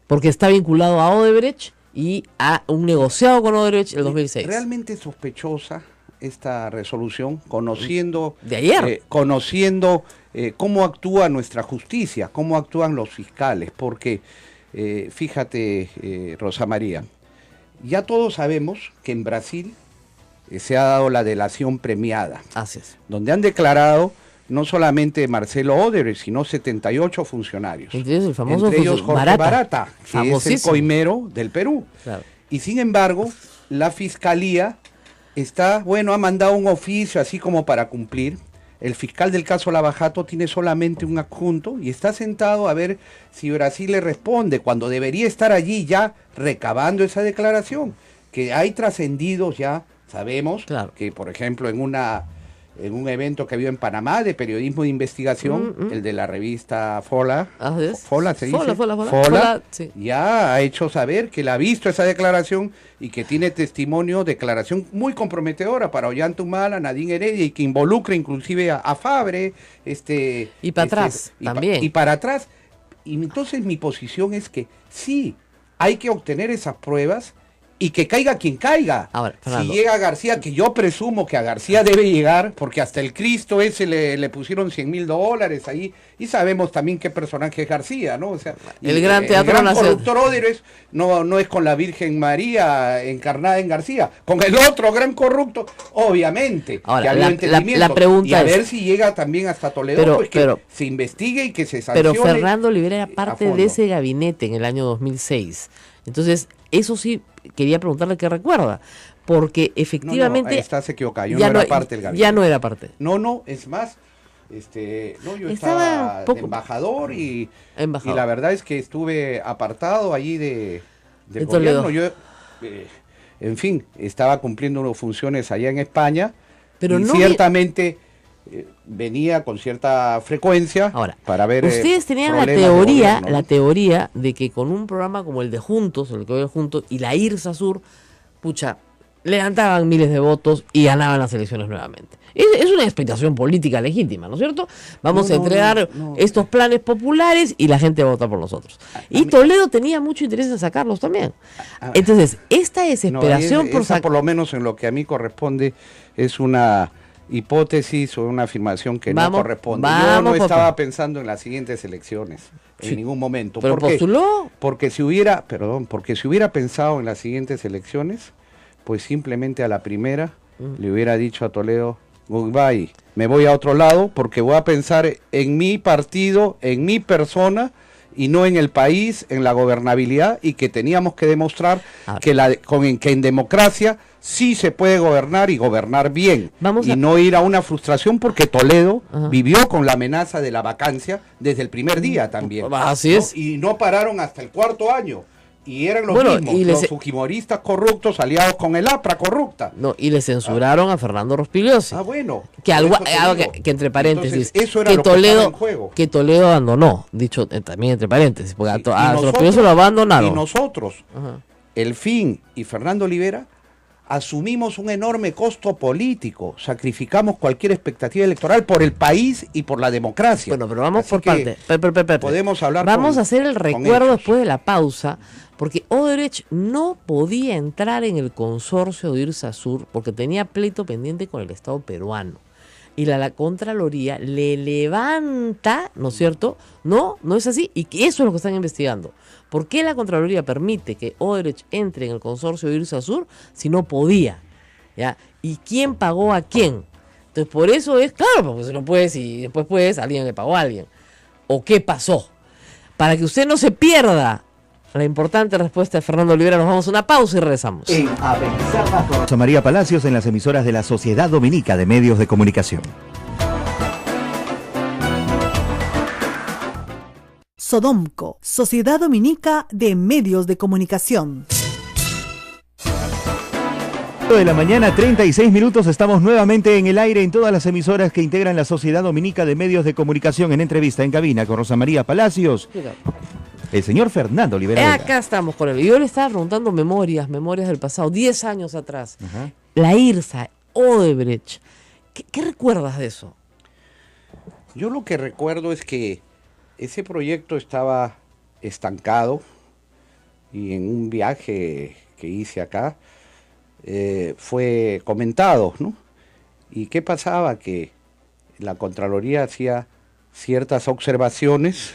Porque está vinculado a Odebrecht y a un negociado con Odebrecht en el 2006. Realmente sospechosa esta resolución conociendo de ayer, conociendo cómo actúa nuestra justicia, cómo actúan los fiscales, porque fíjate, Rosa María, ya todos sabemos que en Brasil se ha dado la delación premiada, así es, donde han declarado no solamente Marcelo Odebrecht, sino 78 funcionarios. entre ellos Jorge Barata, que es el coimero del Perú. Claro. Y sin embargo, la Fiscalía ha mandado un oficio así como para cumplir. El fiscal del caso Lava Jato tiene solamente un adjunto y está sentado a ver si Brasil le responde, cuando debería estar allí ya recabando esa declaración, que hay trascendidos ya, sabemos, claro, que por ejemplo en un evento que había en Panamá de periodismo de investigación, el de la revista Fola, Fola se dice, Fola, sí, ya ha hecho saber que él ha visto esa declaración y que tiene declaración muy comprometedora para Ollanta-Humala, Nadine Heredia, y que involucra inclusive a Fabre, y para atrás también. Y para atrás. Y entonces mi posición es que sí, hay que obtener esas pruebas y que caiga quien caiga. Ahora, si llega García, que yo presumo que a García debe llegar, porque hasta el Cristo ese le pusieron $100,000 ahí, y sabemos también qué personaje es García, ¿no? O sea, el gran teatro nacional. El corruptor Odebrecht no es con la Virgen María encarnada en García, con el otro gran corrupto, obviamente. Ahora, que la pregunta y a es, ver si llega también hasta Toledo, pues que se investigue y que se sancione. Pero Fernando Olivera era parte de ese gabinete en el año 2006. Entonces, eso sí, quería preguntarle qué recuerda, porque efectivamente... No, estás equivocado, yo no era parte del gabinete. Ya no era parte. No, es más, yo estaba de embajador y la verdad es que estuve apartado allí del gobierno. Yo, en fin, estaba cumpliendo funciones allá en España, pero y ciertamente... venía con cierta frecuencia. Ahora, para ver ustedes tenían la teoría de que con un programa como el de Juntos, el que hoy es Juntos, y la IRSA Sur, levantaban miles de votos y ganaban las elecciones nuevamente. Es una explicación política legítima, ¿no es cierto? Vamos a entregar estos planes populares y la gente vota por nosotros. Y Toledo tenía mucho interés en sacarlos también. Entonces, esta desesperación por lo menos en lo que a mí corresponde, es una hipótesis o una afirmación que no corresponde. Yo no estaba pensando en las siguientes elecciones en ningún momento. ¿Pero postuló? Porque si hubiera pensado en las siguientes elecciones, pues simplemente a la primera le hubiera dicho a Toledo, goodbye, me voy a otro lado porque voy a pensar en mi partido, en mi persona y no en el país, en la gobernabilidad, y que teníamos que demostrar que en democracia sí se puede gobernar y gobernar bien, no ir a una frustración, porque Toledo vivió con la amenaza de la vacancia desde el primer día también. Así es. Y no pararon hasta el cuarto año. Y eran los mismos, los fujimoristas corruptos aliados con el APRA corrupta. Y le censuraron a Fernando Rospigliosi. Que entre paréntesis, entonces, eso era lo que estaba en juego. Que Toledo abandonó, dicho también entre paréntesis, porque a Rospigliosi lo abandonaron. Y nosotros, El Fin y Fernando Olivera, asumimos un enorme costo político, sacrificamos cualquier expectativa electoral por el país y por la democracia. Bueno, pero vamos por parte. Podemos hablar. Vamos a hacer el recuerdo después de la pausa, porque Odebrecht no podía entrar en el consorcio de IRSA Sur porque tenía pleito pendiente con el Estado peruano. Y la Contraloría le levanta, ¿no es cierto? No es así. Y que eso es lo que están investigando. ¿Por qué la Contraloría permite que Odebrecht entre en el consorcio de IRSA Sur si no podía? ¿Ya? ¿Y quién pagó a quién? Entonces, por eso es, claro, porque si no puedes y después puedes, alguien le pagó a alguien. ¿O qué pasó? Para que usted no se pierda la importante respuesta de Fernando Olivera, nos vamos a una pausa y regresamos. Rosa María Palacios en las emisoras de la Sociedad Dominica de Medios de Comunicación. Sodomco, Sociedad Dominica de Medios de Comunicación. De la mañana, 36 minutos, estamos nuevamente en el aire en todas las emisoras que integran la Sociedad Dominica de Medios de Comunicación, en entrevista en cabina con Rosa María Palacios. El señor Fernando Olivera. Acá estamos con él. Yo le estaba preguntando memorias del pasado, 10 años atrás. La IRSA, Odebrecht. ¿Qué recuerdas de eso? Yo lo que recuerdo es que ese proyecto estaba estancado y en un viaje que hice acá fue comentado, ¿no? ¿Y qué pasaba? Que la Contraloría hacía ciertas observaciones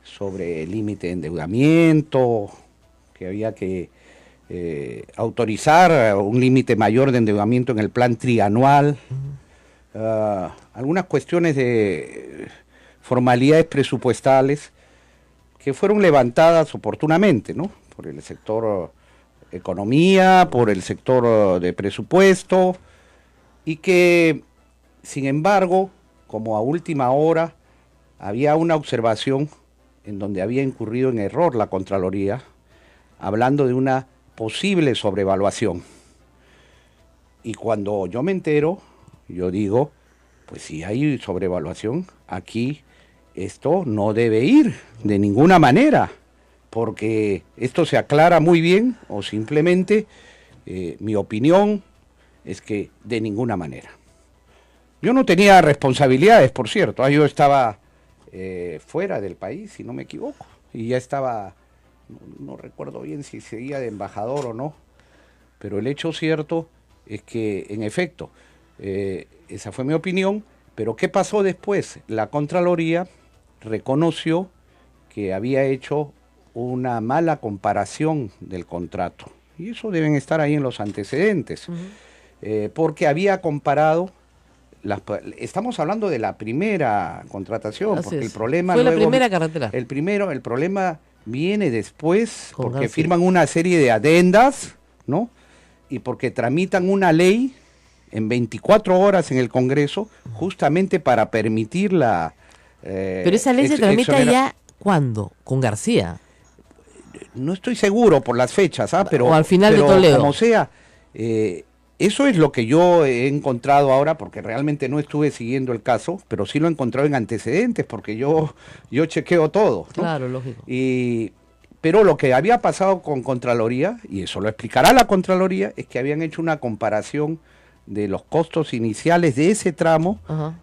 sobre el límite de endeudamiento, que había que autorizar un límite mayor de endeudamiento en el plan trianual, algunas cuestiones de formalidades presupuestales que fueron levantadas oportunamente, ¿no? Por el sector economía, por el sector de presupuesto, y que, sin embargo, como a última hora, había una observación en donde había incurrido en error la Contraloría, hablando de una posible sobrevaluación. Y cuando yo me entero, yo digo, pues si hay sobrevaluación, aquí esto no debe ir de ninguna manera, porque esto se aclara muy bien, o simplemente mi opinión es que de ninguna manera. Yo no tenía responsabilidades, por cierto, yo estaba fuera del país, si no me equivoco, y ya estaba, no recuerdo bien si seguía de embajador o no, pero el hecho cierto es que, en efecto, esa fue mi opinión, pero ¿qué pasó después? La Contraloría reconoció que había hecho una mala comparación del contrato, y eso deben estar ahí en los antecedentes, porque había comparado, estamos hablando de la primera contratación, porque el problema fue luego, la primera carretera. El problema viene después, porque firman una serie de adendas, ¿no? Y porque tramitan una ley en 24 horas en el Congreso, justamente para permitir la... Pero esa ley se tramita ya, ¿cuándo? Con García. No estoy seguro por las fechas, pero, o al final pero de Toledo. Como sea, eso es lo que yo he encontrado ahora, porque realmente no estuve siguiendo el caso, pero sí lo he encontrado en antecedentes, porque yo chequeo todo, ¿no? Claro, lógico. Pero lo que había pasado con Contraloría, y eso lo explicará la Contraloría, es que habían hecho una comparación de los costos iniciales de ese tramo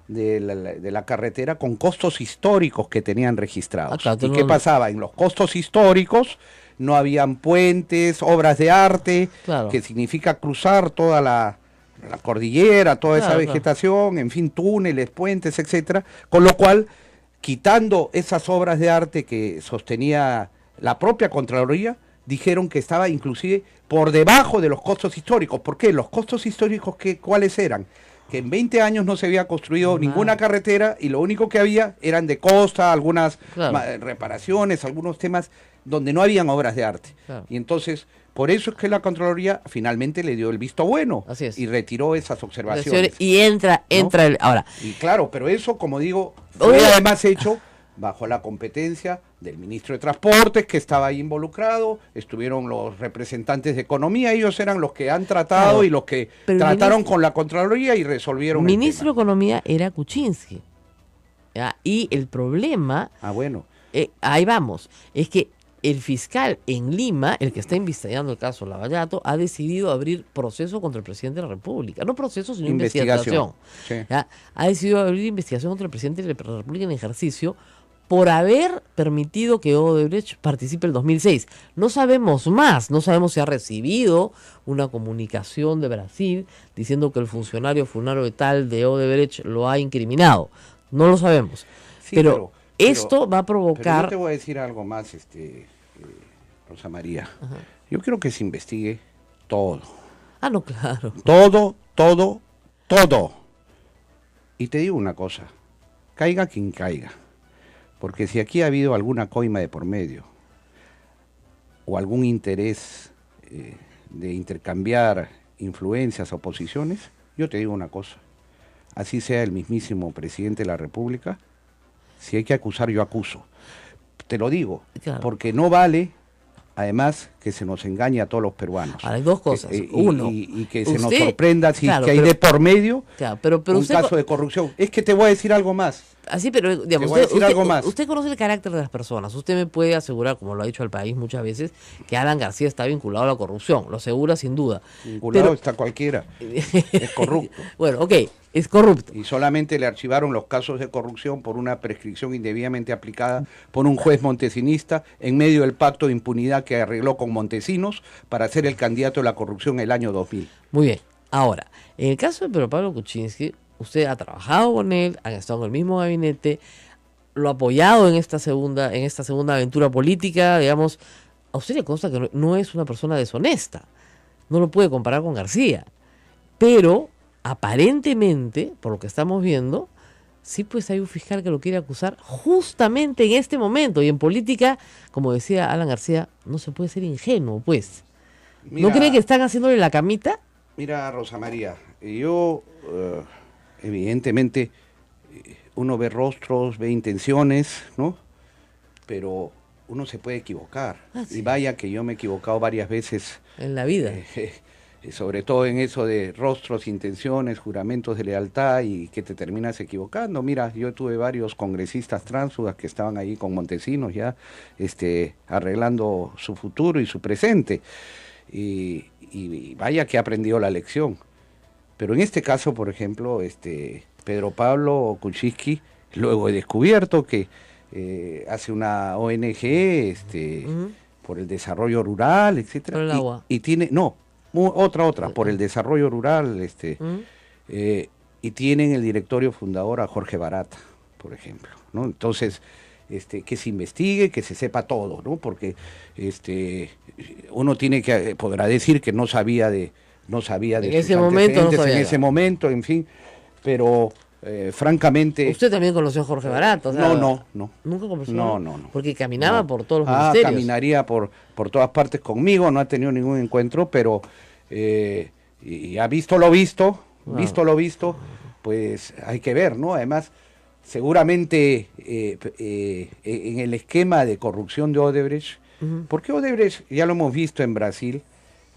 de la carretera con costos históricos que tenían registrados. Claro, ¿Y qué pasaba? En los costos históricos no habían puentes, obras de arte, claro, que significa cruzar toda la cordillera, toda esa vegetación, en fin, túneles, puentes, etcétera, con lo cual, quitando esas obras de arte que sostenía la propia Contraloría, dijeron que estaba inclusive por debajo de los costos históricos. ¿Por qué? Los costos históricos, ¿cuáles eran? Que en 20 años no se había construido ninguna carretera y lo único que había eran de costa, algunas reparaciones, algunos temas donde no habían obras de arte. Claro. Y entonces, por eso es que la Contraloría finalmente le dio el visto bueno y retiró esas observaciones. Y entra ¿no? Ahora. Y claro, pero eso, como digo, fue además hecho bajo la competencia del ministro de Transportes, que estaba ahí involucrado, estuvieron los representantes de Economía, ellos eran los que han tratado y los que trataron con la Contraloría y resolvieron el tema. Ministro de Economía era Kuczynski. ¿Ya? Y el problema... ahí vamos, es que el fiscal en Lima, el que está investigando el caso Lavallato, ha decidido abrir proceso contra el presidente de la República. No proceso, sino investigación. Sí. Ha decidido abrir investigación contra el presidente de la República en ejercicio por haber permitido que Odebrecht participe el 2006. No sabemos más, no sabemos si ha recibido una comunicación de Brasil diciendo que el funcionario fulano de tal de Odebrecht lo ha incriminado. No lo sabemos. Sí, pero esto va a provocar... Pero yo te voy a decir algo más, Rosa María. Ajá. Yo quiero que se investigue todo. No, claro. Todo. Y te digo una cosa, caiga quien caiga. Porque si aquí ha habido alguna coima de por medio o algún interés de intercambiar influencias o posiciones, yo te digo una cosa, así sea el mismísimo presidente de la República, si hay que acusar, yo acuso. Te lo digo, porque no vale, además, que se nos engañe a todos los peruanos. Ahora, hay dos cosas. Uno, y que se nos sorprenda que hay de por medio un caso de corrupción. Es que te voy a decir algo más. Así, pero digamos, usted conoce el carácter de las personas. Usted me puede asegurar, como lo ha dicho al país muchas veces, que Alan García está vinculado a la corrupción. Lo asegura sin duda. Vinculado está cualquiera. Es corrupto. Bueno, ok, es corrupto. Y solamente le archivaron los casos de corrupción por una prescripción indebidamente aplicada por un juez montesinista en medio del pacto de impunidad que arregló con Montesinos para ser el candidato de la corrupción el año 2000. Muy bien. Ahora, en el caso de Pedro Pablo Kuczynski, usted ha trabajado con él, han estado en el mismo gabinete, lo ha apoyado en esta segunda aventura política, digamos. A usted le consta que no es una persona deshonesta, no lo puede comparar con García, pero aparentemente, por lo que estamos viendo, sí, pues hay un fiscal que lo quiere acusar justamente en este momento. Y en política, como decía Alan García, no se puede ser ingenuo, pues. Mira, ¿no cree que están haciéndole la camita? Mira, Rosa María, yo evidentemente uno ve rostros, ve intenciones, ¿no? Pero uno se puede equivocar. Sí. Y vaya que yo me he equivocado varias veces. En la vida. Sobre todo en eso de rostros, intenciones, juramentos de lealtad y que te terminas equivocando. Mira, yo tuve varios congresistas tránsfugas que estaban ahí con Montesinos ya arreglando su futuro y su presente. Y vaya que ha aprendido la lección. Pero en este caso, por ejemplo, Pedro Pablo Kuczynski, luego he descubierto que hace una ONG por el desarrollo rural, etcétera. Por el agua. Y tiene, no, otra, por el desarrollo rural, y tienen el directorio fundador a Jorge Barata, por ejemplo, ¿no? Entonces, que se investigue, que se sepa todo, ¿no? Porque uno podrá decir que no sabía de en ese momento no sabía. En ese momento, en fin, pero francamente. ¿Usted también conoció a Jorge Barata? O sea, no. ¿Nunca conversó? No. Porque caminaba por todos los ministerios. Caminaría por todas partes conmigo, no ha tenido ningún encuentro, pero y ha visto lo visto, pues hay que ver, ¿no? Además, seguramente en el esquema de corrupción de Odebrecht, porque Odebrecht, ya lo hemos visto en Brasil,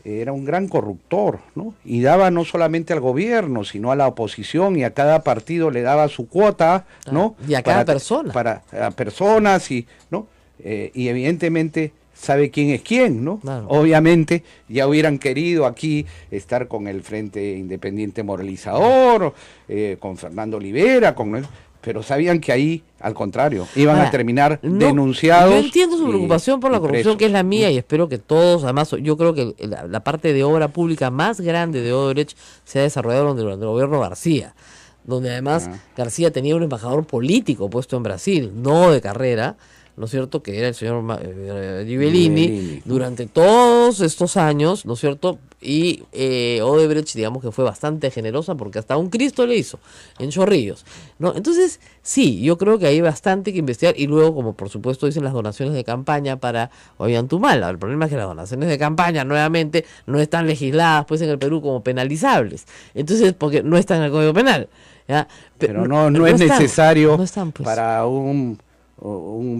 era un gran corruptor, ¿no? Y daba no solamente al gobierno, sino a la oposición, y a cada partido le daba su cuota, ¿no? Y a cada persona. Para personas, ¿no? Y evidentemente sabe quién es quién, ¿no? Claro. Obviamente ya hubieran querido aquí estar con el Frente Independiente Moralizador, con Fernando Olivera, pero sabían que ahí, al contrario, iban a terminar denunciados. Yo entiendo su preocupación por la corrupción, presos, que es la mía, y espero que todos, además, yo creo que la parte de obra pública más grande de Odebrecht se ha desarrollado durante el gobierno García, donde además García tenía un embajador político puesto en Brasil, no de carrera, ¿no es cierto?, que era el señor Ghibellini, durante todos estos años, ¿no es cierto?, y Odebrecht, digamos que fue bastante generosa porque hasta un Cristo le hizo en Chorrillos, ¿no? Entonces, sí, yo creo que hay bastante que investigar, y luego, como por supuesto dicen las donaciones de campaña para Ollantumala, el problema es que las donaciones de campaña, nuevamente, no están legisladas pues en el Perú como penalizables, entonces, porque no están en el Código Penal, ¿ya? Pero no es necesario pues, para un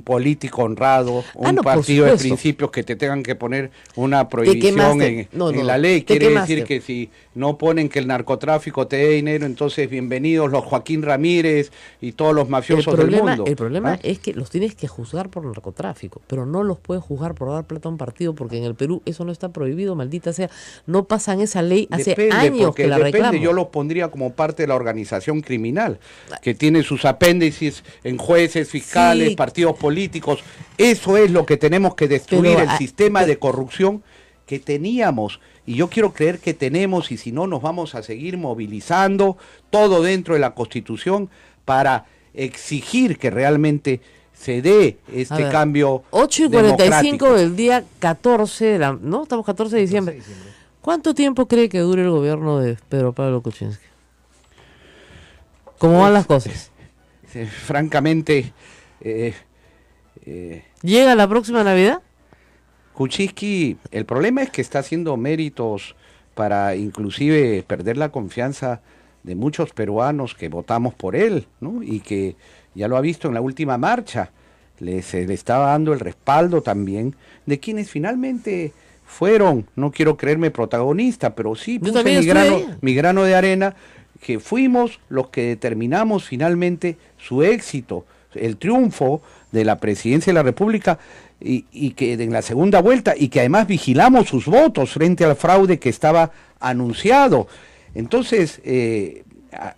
político honrado, un partido de principios que te tengan que poner una prohibición en la ley. Quiere decir que si no ponen que el narcotráfico te dé dinero, entonces bienvenidos los Joaquín Ramírez y todos los mafiosos del mundo. El problema es que los tienes que juzgar por narcotráfico, pero no los puedes juzgar por dar plata a un partido, porque en el Perú eso no está prohibido, maldita sea. No pasan esa ley hace años que la reclaman. Yo lo pondría como parte de la organización criminal, que tiene sus apéndices en jueces, fiscales, partidos políticos. Eso es lo que tenemos que destruir, el sistema de corrupción que teníamos, y yo quiero creer que tenemos, y si no nos vamos a seguir movilizando todo dentro de la Constitución para exigir que realmente se dé cambio 8:45 del día 14 ¿no? Estamos 14 de diciembre. ¿Cuánto tiempo cree que dure el gobierno de Pedro Pablo Kuczynski? ¿Cómo van las cosas? Francamente, ¿llega la próxima Navidad? Kuczynski, el problema es que está haciendo méritos para inclusive perder la confianza de muchos peruanos que votamos por él, ¿no? Y que ya lo ha visto en la última marcha, se le estaba dando el respaldo también de quienes finalmente fueron, no quiero creerme protagonista, pero sí puse mi grano de arena, que fuimos los que determinamos finalmente su éxito, el triunfo de la presidencia de la República, y que en la segunda vuelta, y que además vigilamos sus votos frente al fraude que estaba anunciado. Entonces,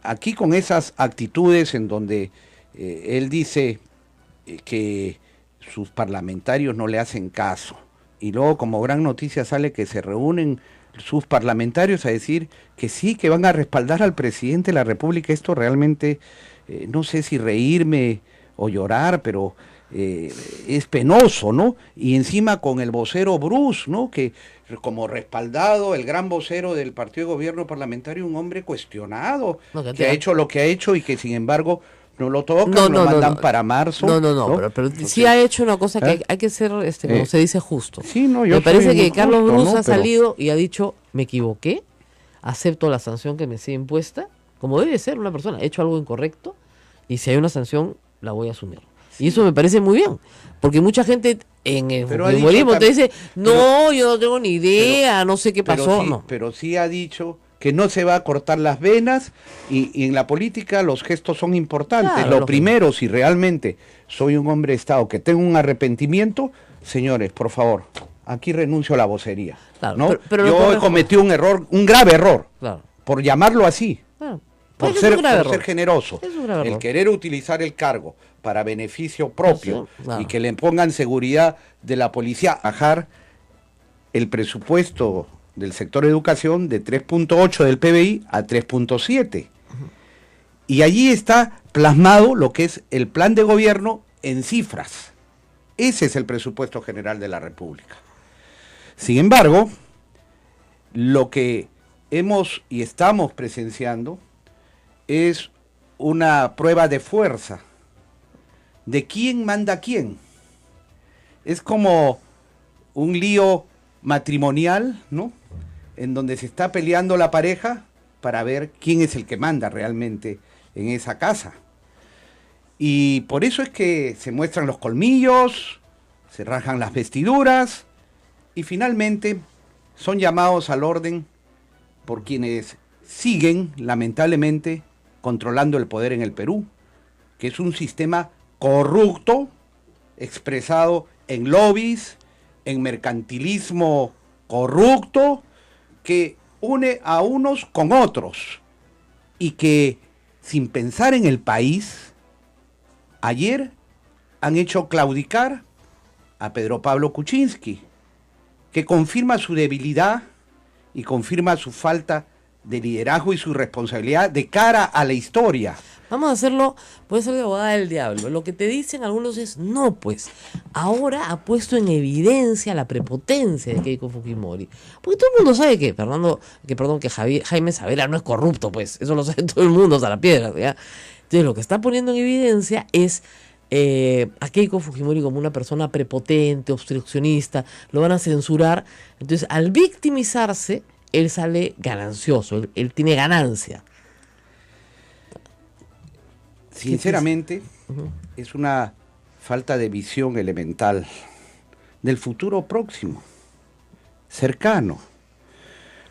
aquí con esas actitudes en donde él dice que sus parlamentarios no le hacen caso, y luego como gran noticia sale que se reúnen sus parlamentarios a decir que sí, que van a respaldar al presidente de la República. Esto realmente, no sé si reírme o llorar, pero es penoso, ¿no? Y encima con el vocero Bruce, ¿no? Que como respaldado, el gran vocero del partido de gobierno parlamentario, un hombre cuestionado, que ha hecho lo que ha hecho y que sin embargo no lo tocan, lo mandan para marzo. Pero entonces, sí ha hecho una cosa que hay que ser, como se dice, justo. Sí, no, me parece que Carlos Bruce ha salido y ha dicho, me equivoqué, acepto la sanción que me sea impuesta, como debe ser una persona, he hecho algo incorrecto, y si hay una sanción, la voy a asumir. Sí. Y eso me parece muy bien, porque mucha gente en el humorismo te dice, no, yo no tengo ni idea, no sé qué pasó. Pero sí ha dicho que no se va a cortar las venas y en la política los gestos son importantes. Claro, primero, si realmente soy un hombre de Estado que tengo un arrepentimiento, señores, por favor, aquí renuncio a la vocería. Claro, ¿no? Yo he cometido un error, un grave error, claro, por llamarlo así, claro, por ser generoso. El querer utilizar el cargo para beneficio propio, claro, y que le pongan seguridad de la policía, bajar el presupuesto del sector educación de 3.8 del PBI a 3.7. Y allí está plasmado lo que es el plan de gobierno en cifras. Ese es el presupuesto general de la República. Sin embargo, lo que hemos y estamos presenciando es una prueba de fuerza. ¿De quién manda quién? Es como un lío matrimonial, ¿no? En donde se está peleando la pareja para ver quién es el que manda realmente en esa casa. Y por eso es que se muestran los colmillos, se rajan las vestiduras y finalmente son llamados al orden por quienes siguen, lamentablemente, controlando el poder en el Perú, que es un sistema corrupto, expresado en lobbies, en mercantilismo corrupto, que une a unos con otros y que, sin pensar en el país, ayer han hecho claudicar a Pedro Pablo Kuczynski, que confirma su debilidad y confirma su falta de liderazgo y su responsabilidad de cara a la historia. Vamos a hacerlo, puede ser de abogada del diablo. Lo que te dicen algunos es, no, pues, ahora ha puesto en evidencia la prepotencia de Keiko Fujimori. Porque todo el mundo sabe que Jaime Sabela no es corrupto, pues, eso lo sabe todo el mundo, hasta la piedra, ¿ya? Entonces lo que está poniendo en evidencia es a Keiko Fujimori como una persona prepotente, obstruccionista, lo van a censurar. Entonces, al victimizarse, él sale ganancioso, él tiene ganancia. Sinceramente, es una falta de visión elemental del futuro próximo, cercano.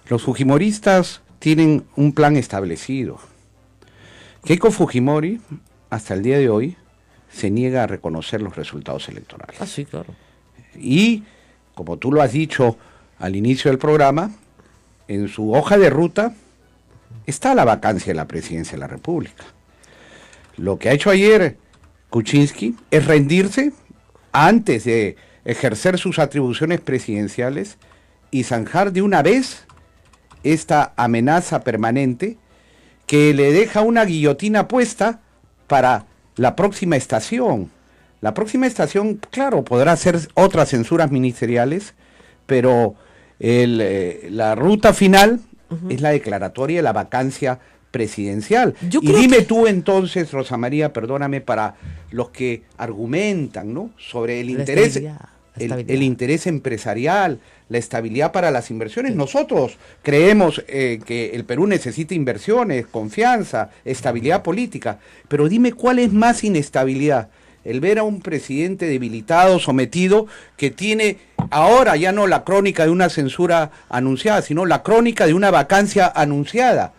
Los fujimoristas tienen un plan establecido. Keiko Fujimori, hasta el día de hoy, se niega a reconocer los resultados electorales. Ah, sí, claro. Y, como tú lo has dicho al inicio del programa, en su hoja de ruta está la vacancia de la presidencia de la República. Lo que ha hecho ayer Kuczynski es rendirse antes de ejercer sus atribuciones presidenciales y zanjar de una vez esta amenaza permanente que le deja una guillotina puesta para la próxima estación. La próxima estación, claro, podrá hacer otras censuras ministeriales, pero la ruta final es la declaratoria de la vacancia presidencial. Y dime tú entonces, Rosa María, perdóname, para los que argumentan, ¿no?, sobre el interés, el interés empresarial, la estabilidad para las inversiones. Sí. Nosotros creemos que el Perú necesita inversiones, confianza, estabilidad política, pero dime cuál es más inestabilidad. El ver a un presidente debilitado, sometido, que tiene ahora ya no la crónica de una censura anunciada, sino la crónica de una vacancia anunciada.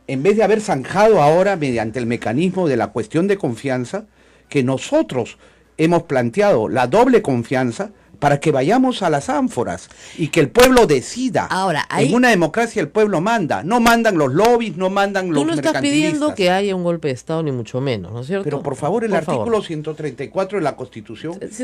En vez de haber zanjado ahora mediante el mecanismo de la cuestión de confianza, que nosotros hemos planteado la doble confianza para que vayamos a las ánforas y que el pueblo decida. Ahora, ahí, en una democracia el pueblo manda, no mandan los lobbies, no mandan los mercantilistas. Tú no estás pidiendo que haya un golpe de Estado, ni mucho menos, ¿no es cierto? Pero por favor, el artículo 134 de la Constitución es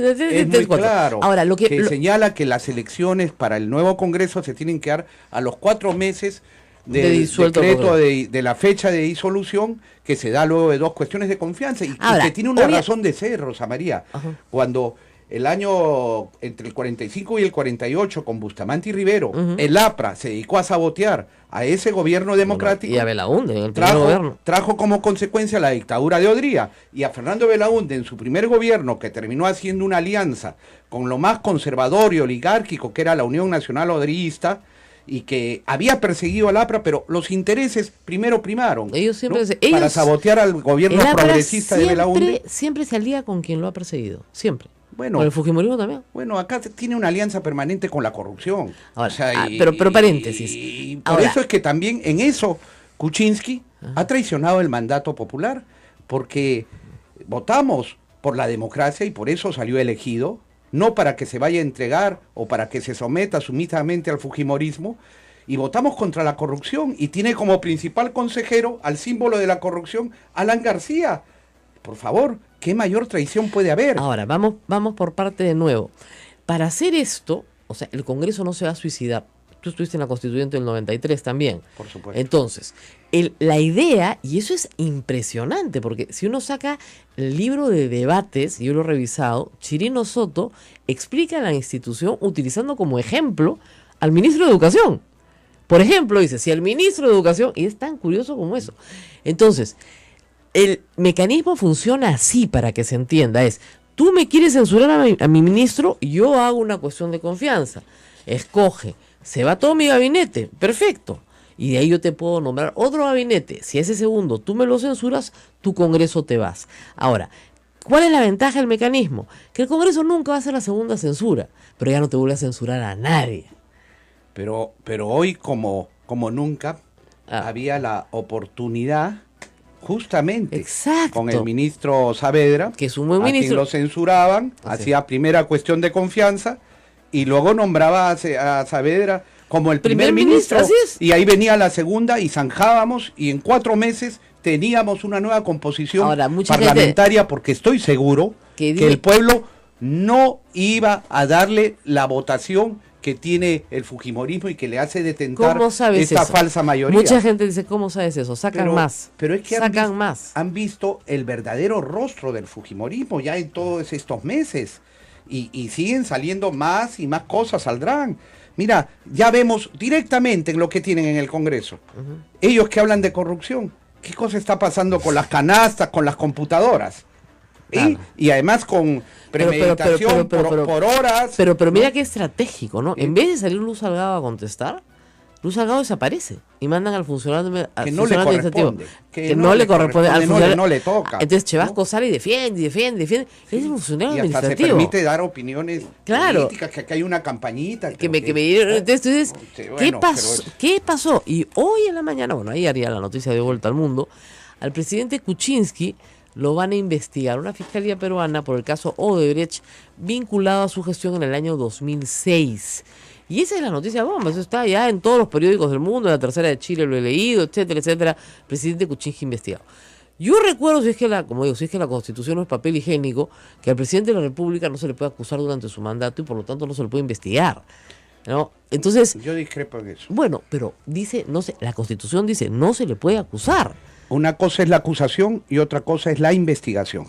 muy claro, ahora, que señala que las elecciones para el nuevo Congreso se tienen que dar a los 4 meses del decreto de la fecha de disolución, que se da luego de 2 cuestiones de confianza y que tiene una razón de ser, Rosa María. Ajá. Cuando el año entre el 45 y el 48 con Bustamante y Rivero, el APRA se dedicó a sabotear a ese gobierno democrático, y a Belaúnde en el primer gobierno, trajo como consecuencia la dictadura de Odría, y a Fernando Belaúnde en su primer gobierno, que terminó haciendo una alianza con lo más conservador y oligárquico que era la Unión Nacional Odrillista, y que había perseguido al APRA, pero los intereses primero primaron, ellos siempre, ¿no? Para sabotear al gobierno progresista de Belaúnde. Siempre se alía con quien lo ha perseguido, siempre. Bueno, con el fujimorismo también. Bueno, acá tiene una alianza permanente con la corrupción. Ahora, pero paréntesis. Y por eso es que también en eso Kuczynski ha traicionado el mandato popular, porque votamos por la democracia y por eso salió elegido, no para que se vaya a entregar o para que se someta sumisamente al fujimorismo, y votamos contra la corrupción, y tiene como principal consejero al símbolo de la corrupción, Alan García. Por favor, ¿qué mayor traición puede haber? Ahora, vamos por parte de nuevo. Para hacer esto, o sea, el Congreso no se va a suicidar. Tú estuviste en la Constituyente del 93 también. Por supuesto. Entonces, la idea, y eso es impresionante, porque si uno saca el libro de debates, y yo lo he revisado, Chirino Soto explica la institución utilizando como ejemplo al ministro de Educación. Por ejemplo, dice, si el ministro de Educación, y es tan curioso como eso. Entonces, el mecanismo funciona así, para que se entienda, es, tú me quieres censurar a mi ministro, yo hago una cuestión de confianza, escoge, se va todo mi gabinete, perfecto, y de ahí yo te puedo nombrar otro gabinete. Si ese segundo tú me lo censuras, tu Congreso te vas. Ahora, ¿cuál es la ventaja del mecanismo? Que el Congreso nunca va a hacer la segunda censura, pero ya no te vuelve a censurar a nadie. Pero hoy como nunca había la oportunidad, justamente, exacto, con el ministro Saavedra, que es un buen ministro, quien lo censuraban, hacía primera cuestión de confianza, y luego nombraba a Saavedra como el primer ministro, así es. Y ahí venía la segunda y zanjábamos, y en 4 meses teníamos una nueva composición parlamentaria, porque estoy seguro que el pueblo no iba a darle la votación que tiene el fujimorismo y que le hace detentar esta falsa mayoría. Mucha gente dice, ¿cómo sabes eso? Sacan más. Pero es que más. Han visto el verdadero rostro del fujimorismo ya en todos estos meses. Y siguen saliendo más y más cosas saldrán. Mira, ya vemos directamente lo que tienen en el Congreso. Ellos que hablan de corrupción. ¿Qué cosa está pasando con las canastas, con las computadoras? Claro. Y además con premeditación por horas. Pero mira qué estratégico, ¿no? En vez de salir Luz Salgado a contestar, Luz Salgado desaparece y mandan al funcionario administrativo que no le corresponde al funcionario, no le toca. Entonces Chevasco sale y defiende. Es el funcionario y hasta administrativo. Se permite dar opiniones políticas, que acá hay una campañita. Entonces, ¿qué pasó? Y hoy en la mañana, bueno, ahí haría la noticia de vuelta al mundo, al presidente Kuczynski lo van a investigar una fiscalía peruana por el caso Odebrecht vinculado a su gestión en el año 2006. Y esa es la noticia bomba, eso está ya en todos los periódicos del mundo, en la Tercera de Chile lo he leído, etcétera, etcétera. Presidente Kuczynski investigado. Yo recuerdo, si es que la Constitución no es papel higiénico, que al presidente de la República no se le puede acusar durante su mandato y por lo tanto no se le puede investigar, ¿no? Entonces, yo discrepo en eso. Bueno, pero dice, no sé, la Constitución dice, no se le puede acusar. Una cosa es la acusación y otra cosa es la investigación.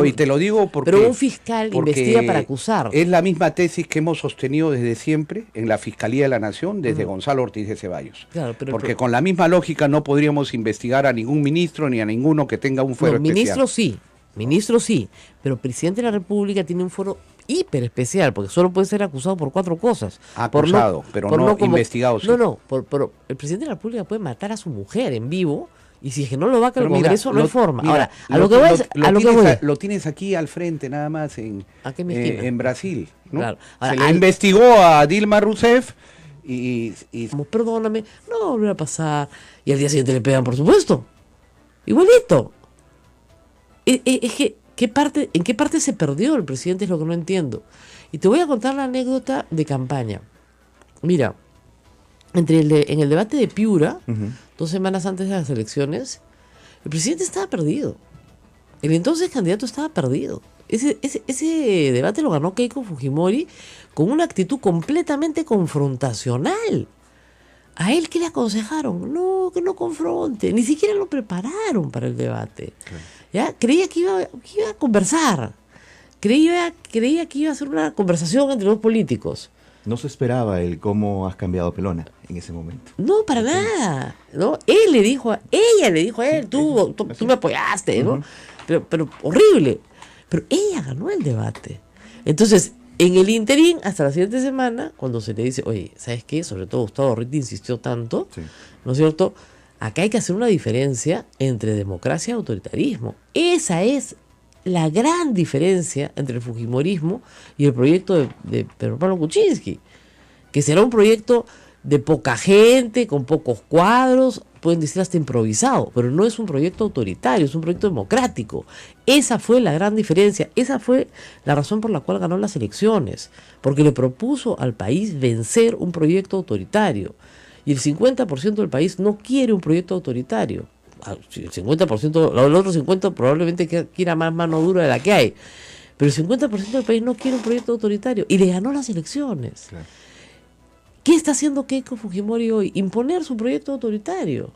Y te lo digo porque... Pero un fiscal investiga para acusar. Es la misma tesis que hemos sostenido desde siempre en la Fiscalía de la Nación, desde Gonzalo Ortiz de Ceballos. Claro, porque con la misma lógica no podríamos investigar a ningún ministro ni a ninguno que tenga un fuero especial. Ministro sí, pero el presidente de la República tiene un fuero hiper especial, porque solo puede ser acusado por 4 cosas. Acusado, pero no investigado. Sí. Por el presidente de la República puede matar a su mujer en vivo. Y si es que no lo va a que el Congreso, no hay forma. Ahora, lo tienes aquí al frente, nada más, en Brasil, ¿no? Claro. Ahora, se le investigó a Dilma Rousseff y... Perdóname, no va a volver a pasar. Y al día siguiente le pegan, por supuesto. Igualito. Es que, ¿en qué parte se perdió el presidente? Es lo que no entiendo. Y te voy a contar la anécdota de campaña. Mira, en el debate de Piura, 2 semanas antes de las elecciones, el presidente estaba perdido. El entonces candidato estaba perdido. Ese debate lo ganó Keiko Fujimori con una actitud completamente confrontacional. ¿A él qué le aconsejaron? No, que no confronte. Ni siquiera lo prepararon para el debate. Claro. ¿Ya? Creía que iba a conversar. Creía que iba a ser una conversación entre dos políticos. No se esperaba el cómo has cambiado Pelona en ese momento. No, para nada. ¿No? Ella le dijo a él, tú me apoyaste, ¿no? Pero horrible. Pero ella ganó el debate. Entonces, en el interín, hasta la siguiente semana, cuando se le dice, oye, ¿sabes qué? Sobre todo Gustavo Orriti insistió tanto, ¿no es cierto? Acá hay que hacer una diferencia entre democracia y autoritarismo. Esa es la gran diferencia entre el fujimorismo y el proyecto de Pedro Pablo Kuczynski, que será un proyecto de poca gente, con pocos cuadros, pueden decir hasta improvisado, pero no es un proyecto autoritario, es un proyecto democrático. Esa fue la gran diferencia, esa fue la razón por la cual ganó las elecciones, porque le propuso al país vencer un proyecto autoritario, y el 50% del país no quiere un proyecto autoritario. El 50%, el otro 50% probablemente quiera más mano dura de la que hay, pero el 50% del país no quiere un proyecto autoritario, y le ganó las elecciones. Claro. ¿Qué está haciendo Keiko Fujimori hoy? Imponer su proyecto autoritario.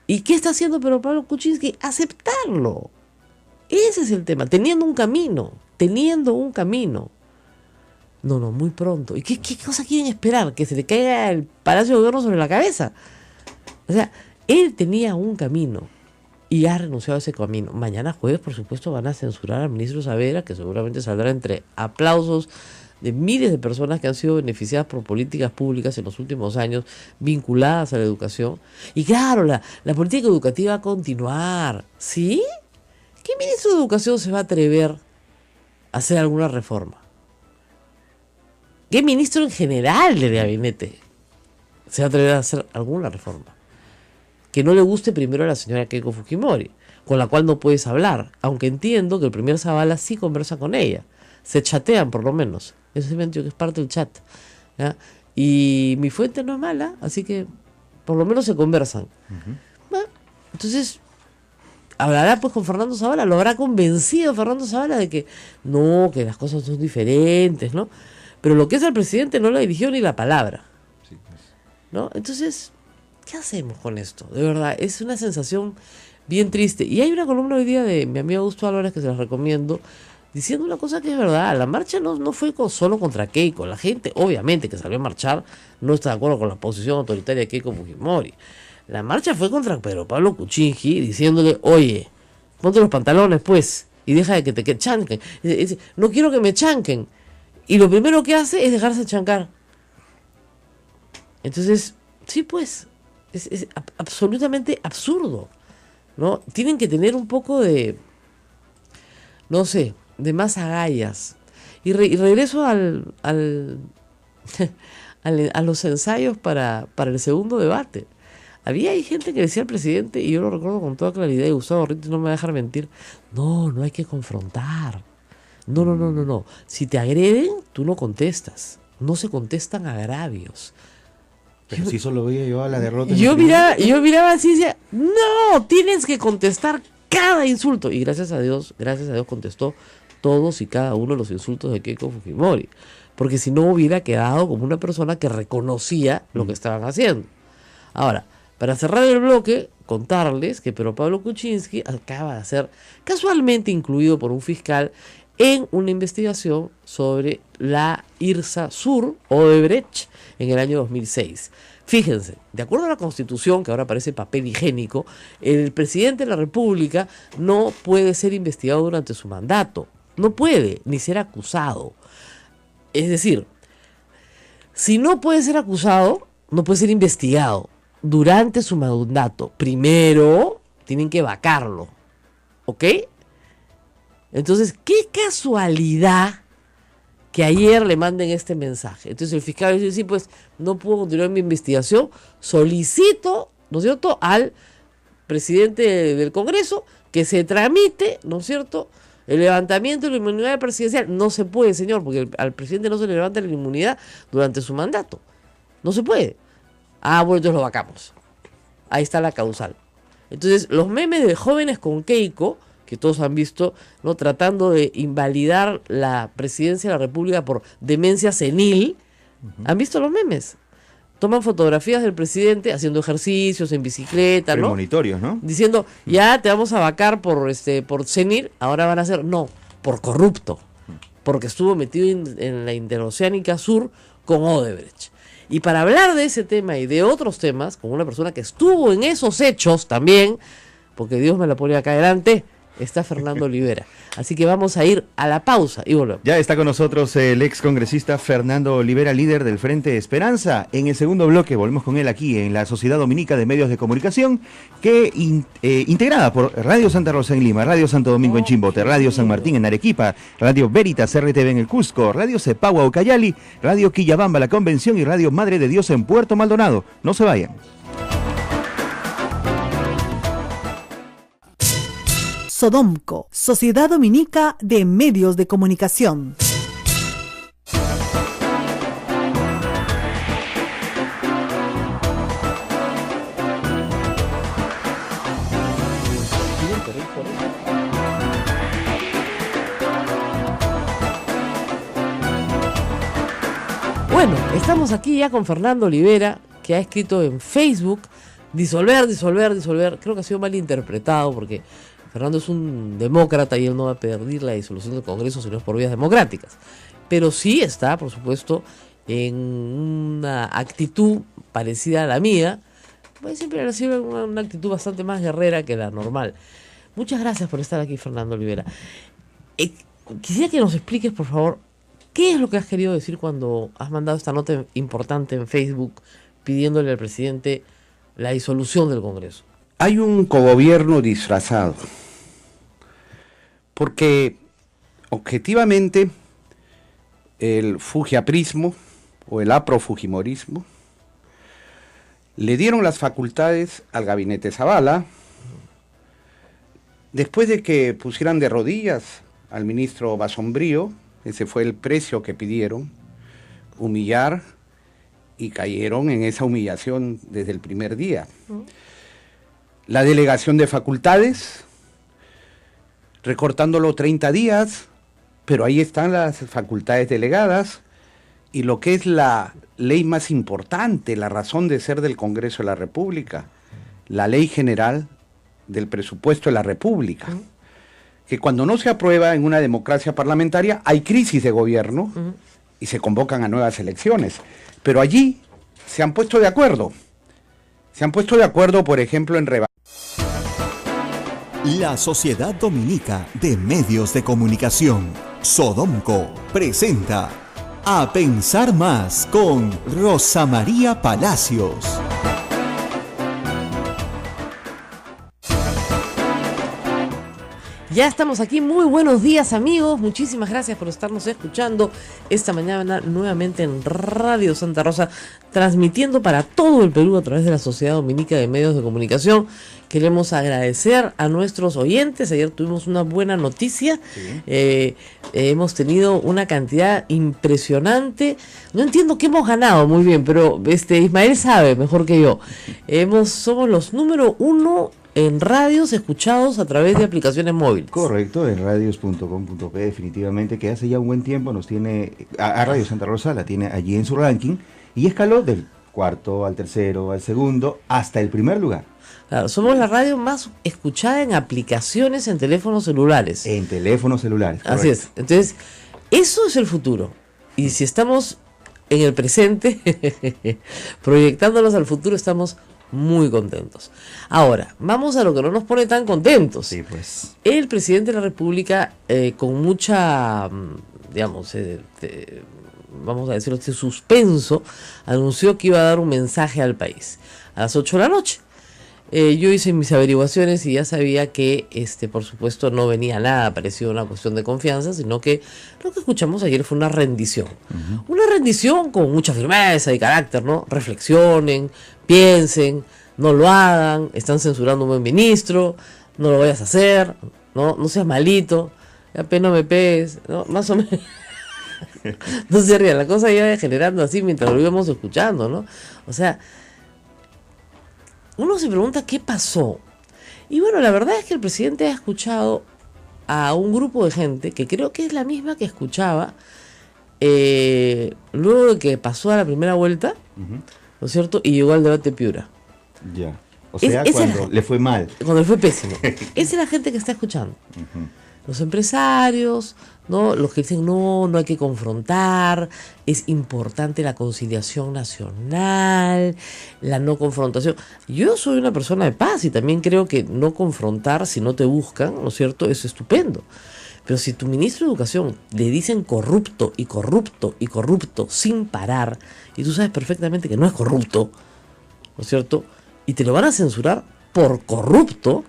¿Y qué está haciendo Pedro Pablo Kuczynski? Aceptarlo. Ese es el tema, teniendo un camino. No, muy pronto. ¿Y qué cosa quieren esperar? ¿Que se le caiga el Palacio de Gobierno sobre la cabeza? O sea, él tenía un camino y ha renunciado a ese camino. Mañana jueves, por supuesto, van a censurar al ministro Saavedra, que seguramente saldrá entre aplausos de miles de personas que han sido beneficiadas por políticas públicas en los últimos años vinculadas a la educación. Y claro, la política educativa va a continuar. ¿Sí? ¿Qué ministro de Educación se va a atrever a hacer alguna reforma? ¿Qué ministro en general del gabinete se va a atrever a hacer alguna reforma? Que no le guste primero a la señora Keiko Fujimori, con la cual no puedes hablar, aunque entiendo que el primer Zavala sí conversa con ella. Se chatean por lo menos. Eso es que es parte del chat. ¿Ya? Y mi fuente no es mala, así que por lo menos se conversan. Bueno, entonces, hablará pues con Fernando Zavala, lo habrá convencido Fernando Zavala de que no, que las cosas son diferentes, ¿no? Pero lo que es el presidente no le dirigió ni la palabra. ¿No? Entonces, ¿qué hacemos con esto? De verdad, es una sensación bien triste. Y hay una columna hoy día de mi amigo Augusto Álvarez que se las recomiendo, diciendo una cosa que es verdad. La marcha no fue solo contra Keiko. La gente, obviamente, que salió a marchar no está de acuerdo con la posición autoritaria de Keiko Fujimori. La marcha fue contra Pedro Pablo Kuczynski, diciéndole, oye, ponte los pantalones, pues, y deja de que te chanquen. No quiero que me chanquen. Y lo primero que hace es dejarse chancar. Entonces, sí, pues, es absolutamente absurdo, ¿no? Tienen que tener un poco de, no sé, de más agallas. Y regreso a los ensayos para el segundo debate. Había gente que decía al presidente, y yo lo recuerdo con toda claridad, y Gustavo Orriti no me va a dejar mentir, no hay que confrontar. No. Si te agreden, tú no contestas. No se contestan agravios. Pero si solo veía yo a la derrota. Yo miraba así y decía, no, tienes que contestar cada insulto. Y gracias a Dios contestó todos y cada uno de los insultos de Keiko Fujimori. Porque si no hubiera quedado como una persona que reconocía lo que estaban haciendo. Ahora, para cerrar el bloque, contarles que Pedro Pablo Kuczynski acaba de ser casualmente incluido por un fiscal en una investigación sobre la IRSA Sur Odebrecht en el año 2006. Fíjense, de acuerdo a la Constitución, que ahora parece papel higiénico, el presidente de la República no puede ser investigado durante su mandato. No puede, ni ser acusado. Es decir, si no puede ser acusado, no puede ser investigado durante su mandato. Primero, tienen que vacarlo. ¿Ok? Entonces, qué casualidad que ayer le manden este mensaje. Entonces el fiscal dice, sí, pues no puedo continuar mi investigación, solicito, ¿no es cierto?, al presidente del Congreso que se tramite, ¿no es cierto?, el levantamiento de la inmunidad presidencial. No se puede, señor, porque al presidente no se le levanta la inmunidad durante su mandato. No se puede. Bueno, entonces lo vacamos. Ahí está la causal. Entonces, los memes de jóvenes con Keiko, que todos han visto, ¿no?, tratando de invalidar la presidencia de la República por demencia senil, ¿han visto los memes? Toman fotografías del presidente haciendo ejercicios en bicicleta, ¿no? Premonitorios, ¿no? Diciendo, ya te vamos a vacar por senil, ahora van a ser, no, por corrupto, porque estuvo metido en la Interoceánica Sur con Odebrecht. Y para hablar de ese tema y de otros temas, con una persona que estuvo en esos hechos también, porque Dios me la pone acá adelante, está Fernando Olivera. Así que vamos a ir a la pausa y volvemos. Ya está con nosotros el ex congresista Fernando Olivera, líder del Frente Esperanza. En el segundo bloque volvemos con él aquí en la Sociedad Dominica de Medios de Comunicación, que integrada por Radio Santa Rosa en Lima, Radio Santo Domingo en Chimbote, Radio San Martín en Arequipa, Radio Veritas RTV en el Cusco, Radio Cepagua Ucayali, Radio Quillabamba La Convención y Radio Madre de Dios en Puerto Maldonado. No se vayan. Sodomco, Sociedad Dominica de Medios de Comunicación. Bueno, estamos aquí ya con Fernando Olivera, que ha escrito en Facebook disolver. Creo que ha sido mal interpretado porque Fernando es un demócrata y él no va a pedir la disolución del Congreso si no es por vías democráticas. Pero sí está, por supuesto, en una actitud parecida a la mía. Pues siempre recibe una actitud bastante más guerrera que la normal. Muchas gracias por estar aquí, Fernando Olivera. Quisiera que nos expliques, por favor, ¿qué es lo que has querido decir cuando has mandado esta nota importante en Facebook pidiéndole al presidente la disolución del Congreso? Hay un cogobierno disfrazado, porque objetivamente el fujiaprismo o el aprofujimorismo le dieron las facultades al gabinete Zavala después de que pusieran de rodillas al ministro Basombrío. Ese fue el precio que pidieron, humillar, y cayeron en esa humillación desde el primer día. La delegación de facultades, recortándolo 30 días, pero ahí están las facultades delegadas, y lo que es la ley más importante, la razón de ser del Congreso de la República, la Ley General del Presupuesto de la República, que cuando no se aprueba en una democracia parlamentaria hay crisis de gobierno y se convocan a nuevas elecciones, pero allí se han puesto de acuerdo. Se han puesto de acuerdo, por ejemplo, en La Sociedad Dominica de Medios de Comunicación, Sodomco, presenta A Pensar Más con Rosa María Palacios. Ya estamos aquí, muy buenos días amigos, muchísimas gracias por estarnos escuchando esta mañana nuevamente en Radio Santa Rosa, transmitiendo para todo el Perú a través de la Sociedad Dominica de Medios de Comunicación. Queremos agradecer a nuestros oyentes. Ayer tuvimos una buena noticia, hemos tenido una cantidad impresionante, no entiendo qué hemos ganado muy bien, pero Ismael sabe mejor que yo. Somos los número 1 en radios escuchados a través de aplicaciones móviles. Correcto, en radios.com.p, definitivamente, que hace ya un buen tiempo nos tiene, a Radio Santa Rosa la tiene allí en su ranking, y escaló del cuarto al tercero, al segundo, hasta el primer lugar. Claro, somos la radio más escuchada en aplicaciones en teléfonos celulares. En teléfonos celulares. Correcto. Así es. Entonces, eso es el futuro. Y si estamos en el presente, proyectándonos al futuro, estamos muy contentos. Ahora, vamos a lo que no nos pone tan contentos. Sí, pues. El presidente de la República, con mucha, digamos, vamos a decirlo, suspenso, anunció que iba a dar un mensaje al país a las 8 de la noche. Yo hice mis averiguaciones y ya sabía que, por supuesto, no venía nada parecido a una cuestión de confianza, sino que lo que escuchamos ayer fue una rendición. Una rendición con mucha firmeza y carácter, ¿no? Reflexionen, piensen, no lo hagan, están censurando a un buen ministro, no lo vayas a hacer, no seas malito. apenas me pegues, ¿no? Más o menos. No se rían, la cosa iba degenerando así mientras lo íbamos escuchando, ¿no? O sea, uno se pregunta qué pasó. Y bueno, la verdad es que el presidente ha escuchado a un grupo de gente que creo que es la misma que escuchaba luego de que pasó a la primera vuelta, ¿no es cierto? Y llegó al debate Piura. Ya. O sea, cuando le fue mal. Cuando le fue pésimo. Esa es la gente que está escuchando. Los empresarios, ¿no? Los que dicen no hay que confrontar, es importante la conciliación nacional, la no confrontación. Yo soy una persona de paz y también creo que no confrontar si no te buscan, ¿no es cierto? Es estupendo. Pero si tu ministro de Educación le dicen corrupto y corrupto y corrupto sin parar, y tú sabes perfectamente que no es corrupto, ¿no es cierto? Y te lo van a censurar por corrupto,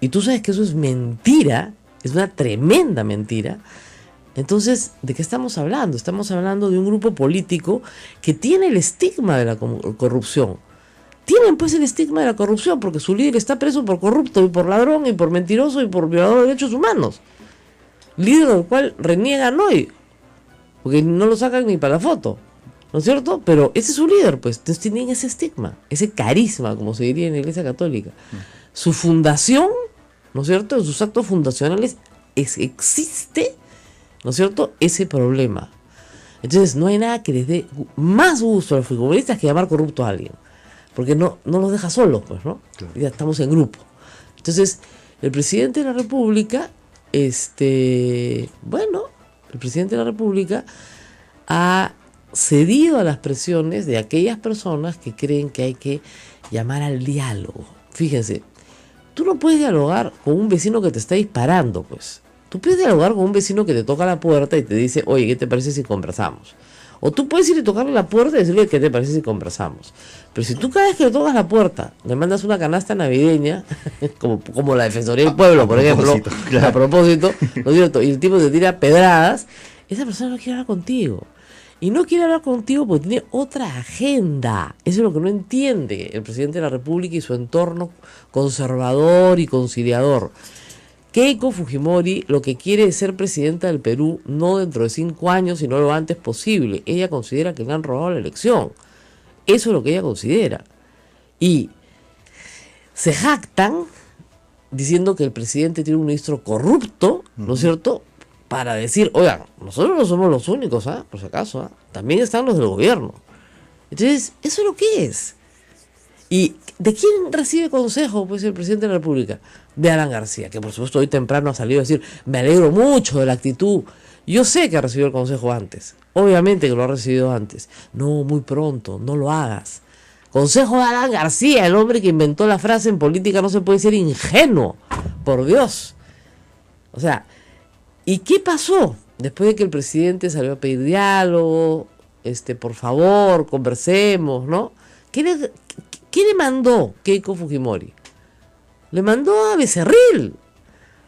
y tú sabes que eso es mentira, es una tremenda mentira. Entonces, ¿de qué estamos hablando? Estamos hablando de un grupo político que tiene el estigma de la corrupción. Tienen pues el estigma de la corrupción porque su líder está preso por corrupto y por ladrón y por mentiroso y por violador de derechos humanos. Líder del cual reniegan hoy, porque no lo sacan ni para la foto, ¿no es cierto? Pero ese es su líder, pues. Entonces tienen ese estigma, ese carisma, como se diría en la Iglesia Católica. Su fundación, ¿no es cierto? En sus actos fundacionales existe, ¿no es cierto?, ese problema. Entonces no hay nada que les dé más gusto a los futbolistas que llamar corrupto a alguien, porque no los deja solos, pues, ¿no? Claro. Ya estamos en grupo. Entonces, el presidente de la República, el presidente de la República ha cedido a las presiones de aquellas personas que creen que hay que llamar al diálogo. Fíjense, tú no puedes dialogar con un vecino que te está disparando, pues. Tú puedes dialogar con un vecino que te toca la puerta y te dice, oye, ¿qué te parece si conversamos? O tú puedes ir y tocarle la puerta y decirle, ¿qué te parece si conversamos? Pero si tú cada vez que le tocas la puerta le mandas una canasta navideña, como la Defensoría del Pueblo, por ejemplo, claro, a propósito, ¿no es cierto? Y el tipo te tira pedradas, esa persona no quiere hablar contigo. Y no quiere hablar contigo porque tiene otra agenda. Eso es lo que no entiende el presidente de la República y su entorno conservador y conciliador. Keiko Fujimori lo que quiere es ser presidenta del Perú no dentro de 5 años, sino lo antes posible. Ella considera que le han robado la elección. Eso es lo que ella considera. Y se jactan diciendo que el presidente tiene un ministro corrupto, ¿no es cierto?, para decir, oigan, nosotros no somos los únicos, por si acaso, también están los del gobierno. Entonces, eso es lo que es. ¿Y de quién recibe consejo, pues, el presidente de la República? De Alan García, que por supuesto hoy temprano ha salido a decir, me alegro mucho de la actitud. Yo sé que ha recibido el consejo antes, obviamente que lo ha recibido antes. No, muy pronto, no lo hagas. Consejo de Alan García, el hombre que inventó la frase en política no se puede ser ingenuo, por Dios. O sea, ¿y qué pasó? Después de que el presidente salió a pedir diálogo, por favor, conversemos, ¿no? ¿Qué le mandó Keiko Fujimori? Le mandó a Becerril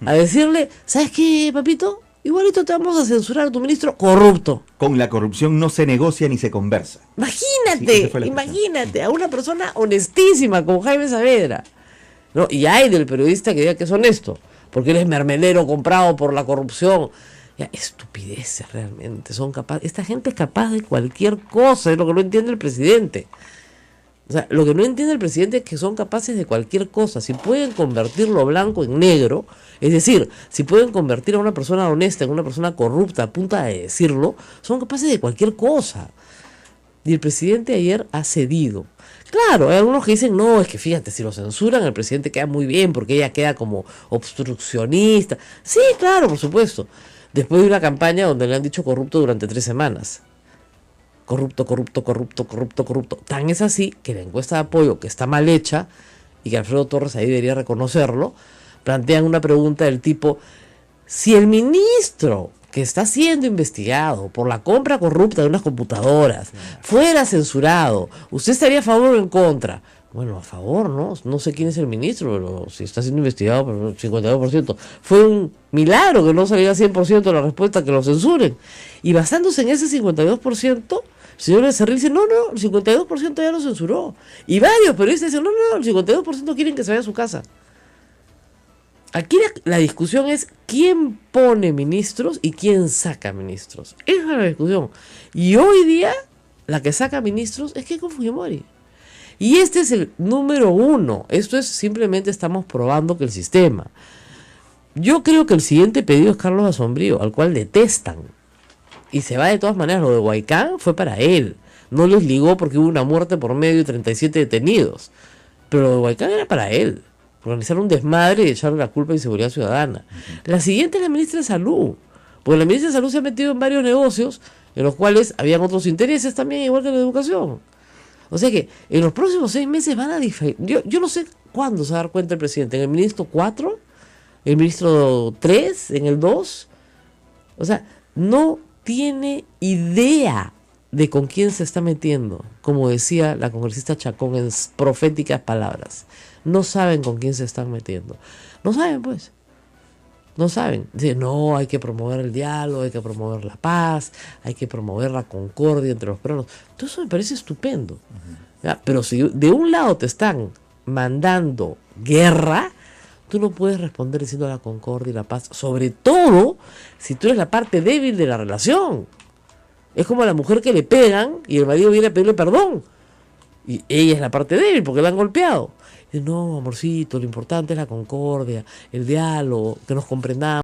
a decirle, ¿sabes qué, papito? Igualito te vamos a censurar a tu ministro corrupto. Con la corrupción no se negocia ni se conversa. Imagínate a una persona honestísima como Jaime Saavedra, ¿no? Y hay del periodista que diga que es honesto, porque él es mermelero comprado por la corrupción. Ya, estupideces realmente. Esta gente es capaz de cualquier cosa, es lo que no entiende el presidente. O sea, lo que no entiende el presidente es que son capaces de cualquier cosa. Si pueden convertir lo blanco en negro, es decir, si pueden convertir a una persona honesta en una persona corrupta a punta de decirlo, son capaces de cualquier cosa. Y el presidente ayer ha cedido. Claro, hay algunos que dicen, no, es que fíjate, si lo censuran, el presidente queda muy bien porque ella queda como obstruccionista. Sí, claro, por supuesto. Después de una campaña donde le han dicho corrupto durante 3 semanas. Corrupto. Tan es así que la encuesta de apoyo, que está mal hecha, y que Alfredo Torres ahí debería reconocerlo, plantean una pregunta del tipo, si el ministro que está siendo investigado por la compra corrupta de unas computadoras fuera censurado, ¿usted estaría a favor o en contra? Bueno, a favor, ¿no? No sé quién es el ministro, pero si está siendo investigado por el 52%. Fue un milagro que no saliera 100% la respuesta, que lo censuren. Y basándose en ese 52%, el señor Becerril dice, no, el 52% ya lo censuró. Y varios periodistas dicen, no, el 52% quieren que se vaya a su casa. Aquí la discusión es quién pone ministros y quién saca ministros. Esa es la discusión. Y hoy día, la que saca ministros es Keiko Fujimori. Y este es el número 1. Esto es simplemente estamos probando que el sistema. Yo creo que el siguiente pedido es Carlos Asombrío, al cual detestan. Y se va de todas maneras. Lo de Huaycán fue para él. No les ligó porque hubo una muerte por medio y 37 detenidos. Pero lo de Huaycán era para él. Organizar un desmadre y echarle la culpa a Inseguridad Ciudadana. La siguiente es la ministra de Salud. Porque la ministra de Salud se ha metido en varios negocios en los cuales habían otros intereses también, igual que la educación. O sea que en los próximos 6 meses van a diferir. Yo no sé cuándo se va a dar cuenta el presidente. ¿En el ministro 4? ¿El ministro 3? ¿En el 2? O sea, no tiene idea de con quién se está metiendo. Como decía la congresista Chacón en proféticas palabras. No saben con quién se están metiendo. No saben, pues. No saben. Dicen, no, hay que promover el diálogo, hay que promover la paz, hay que promover la concordia entre los peruanos. Todo eso me parece estupendo. ¿Ya? Pero si de un lado te están mandando guerra, tú no puedes responder diciendo la concordia y la paz. Sobre todo si tú eres la parte débil de la relación. Es como a la mujer que le pegan y el marido viene a pedirle perdón. Y ella es la parte débil porque la han golpeado. No, amorcito, lo importante es la concordia, el diálogo, que nos comprendamos.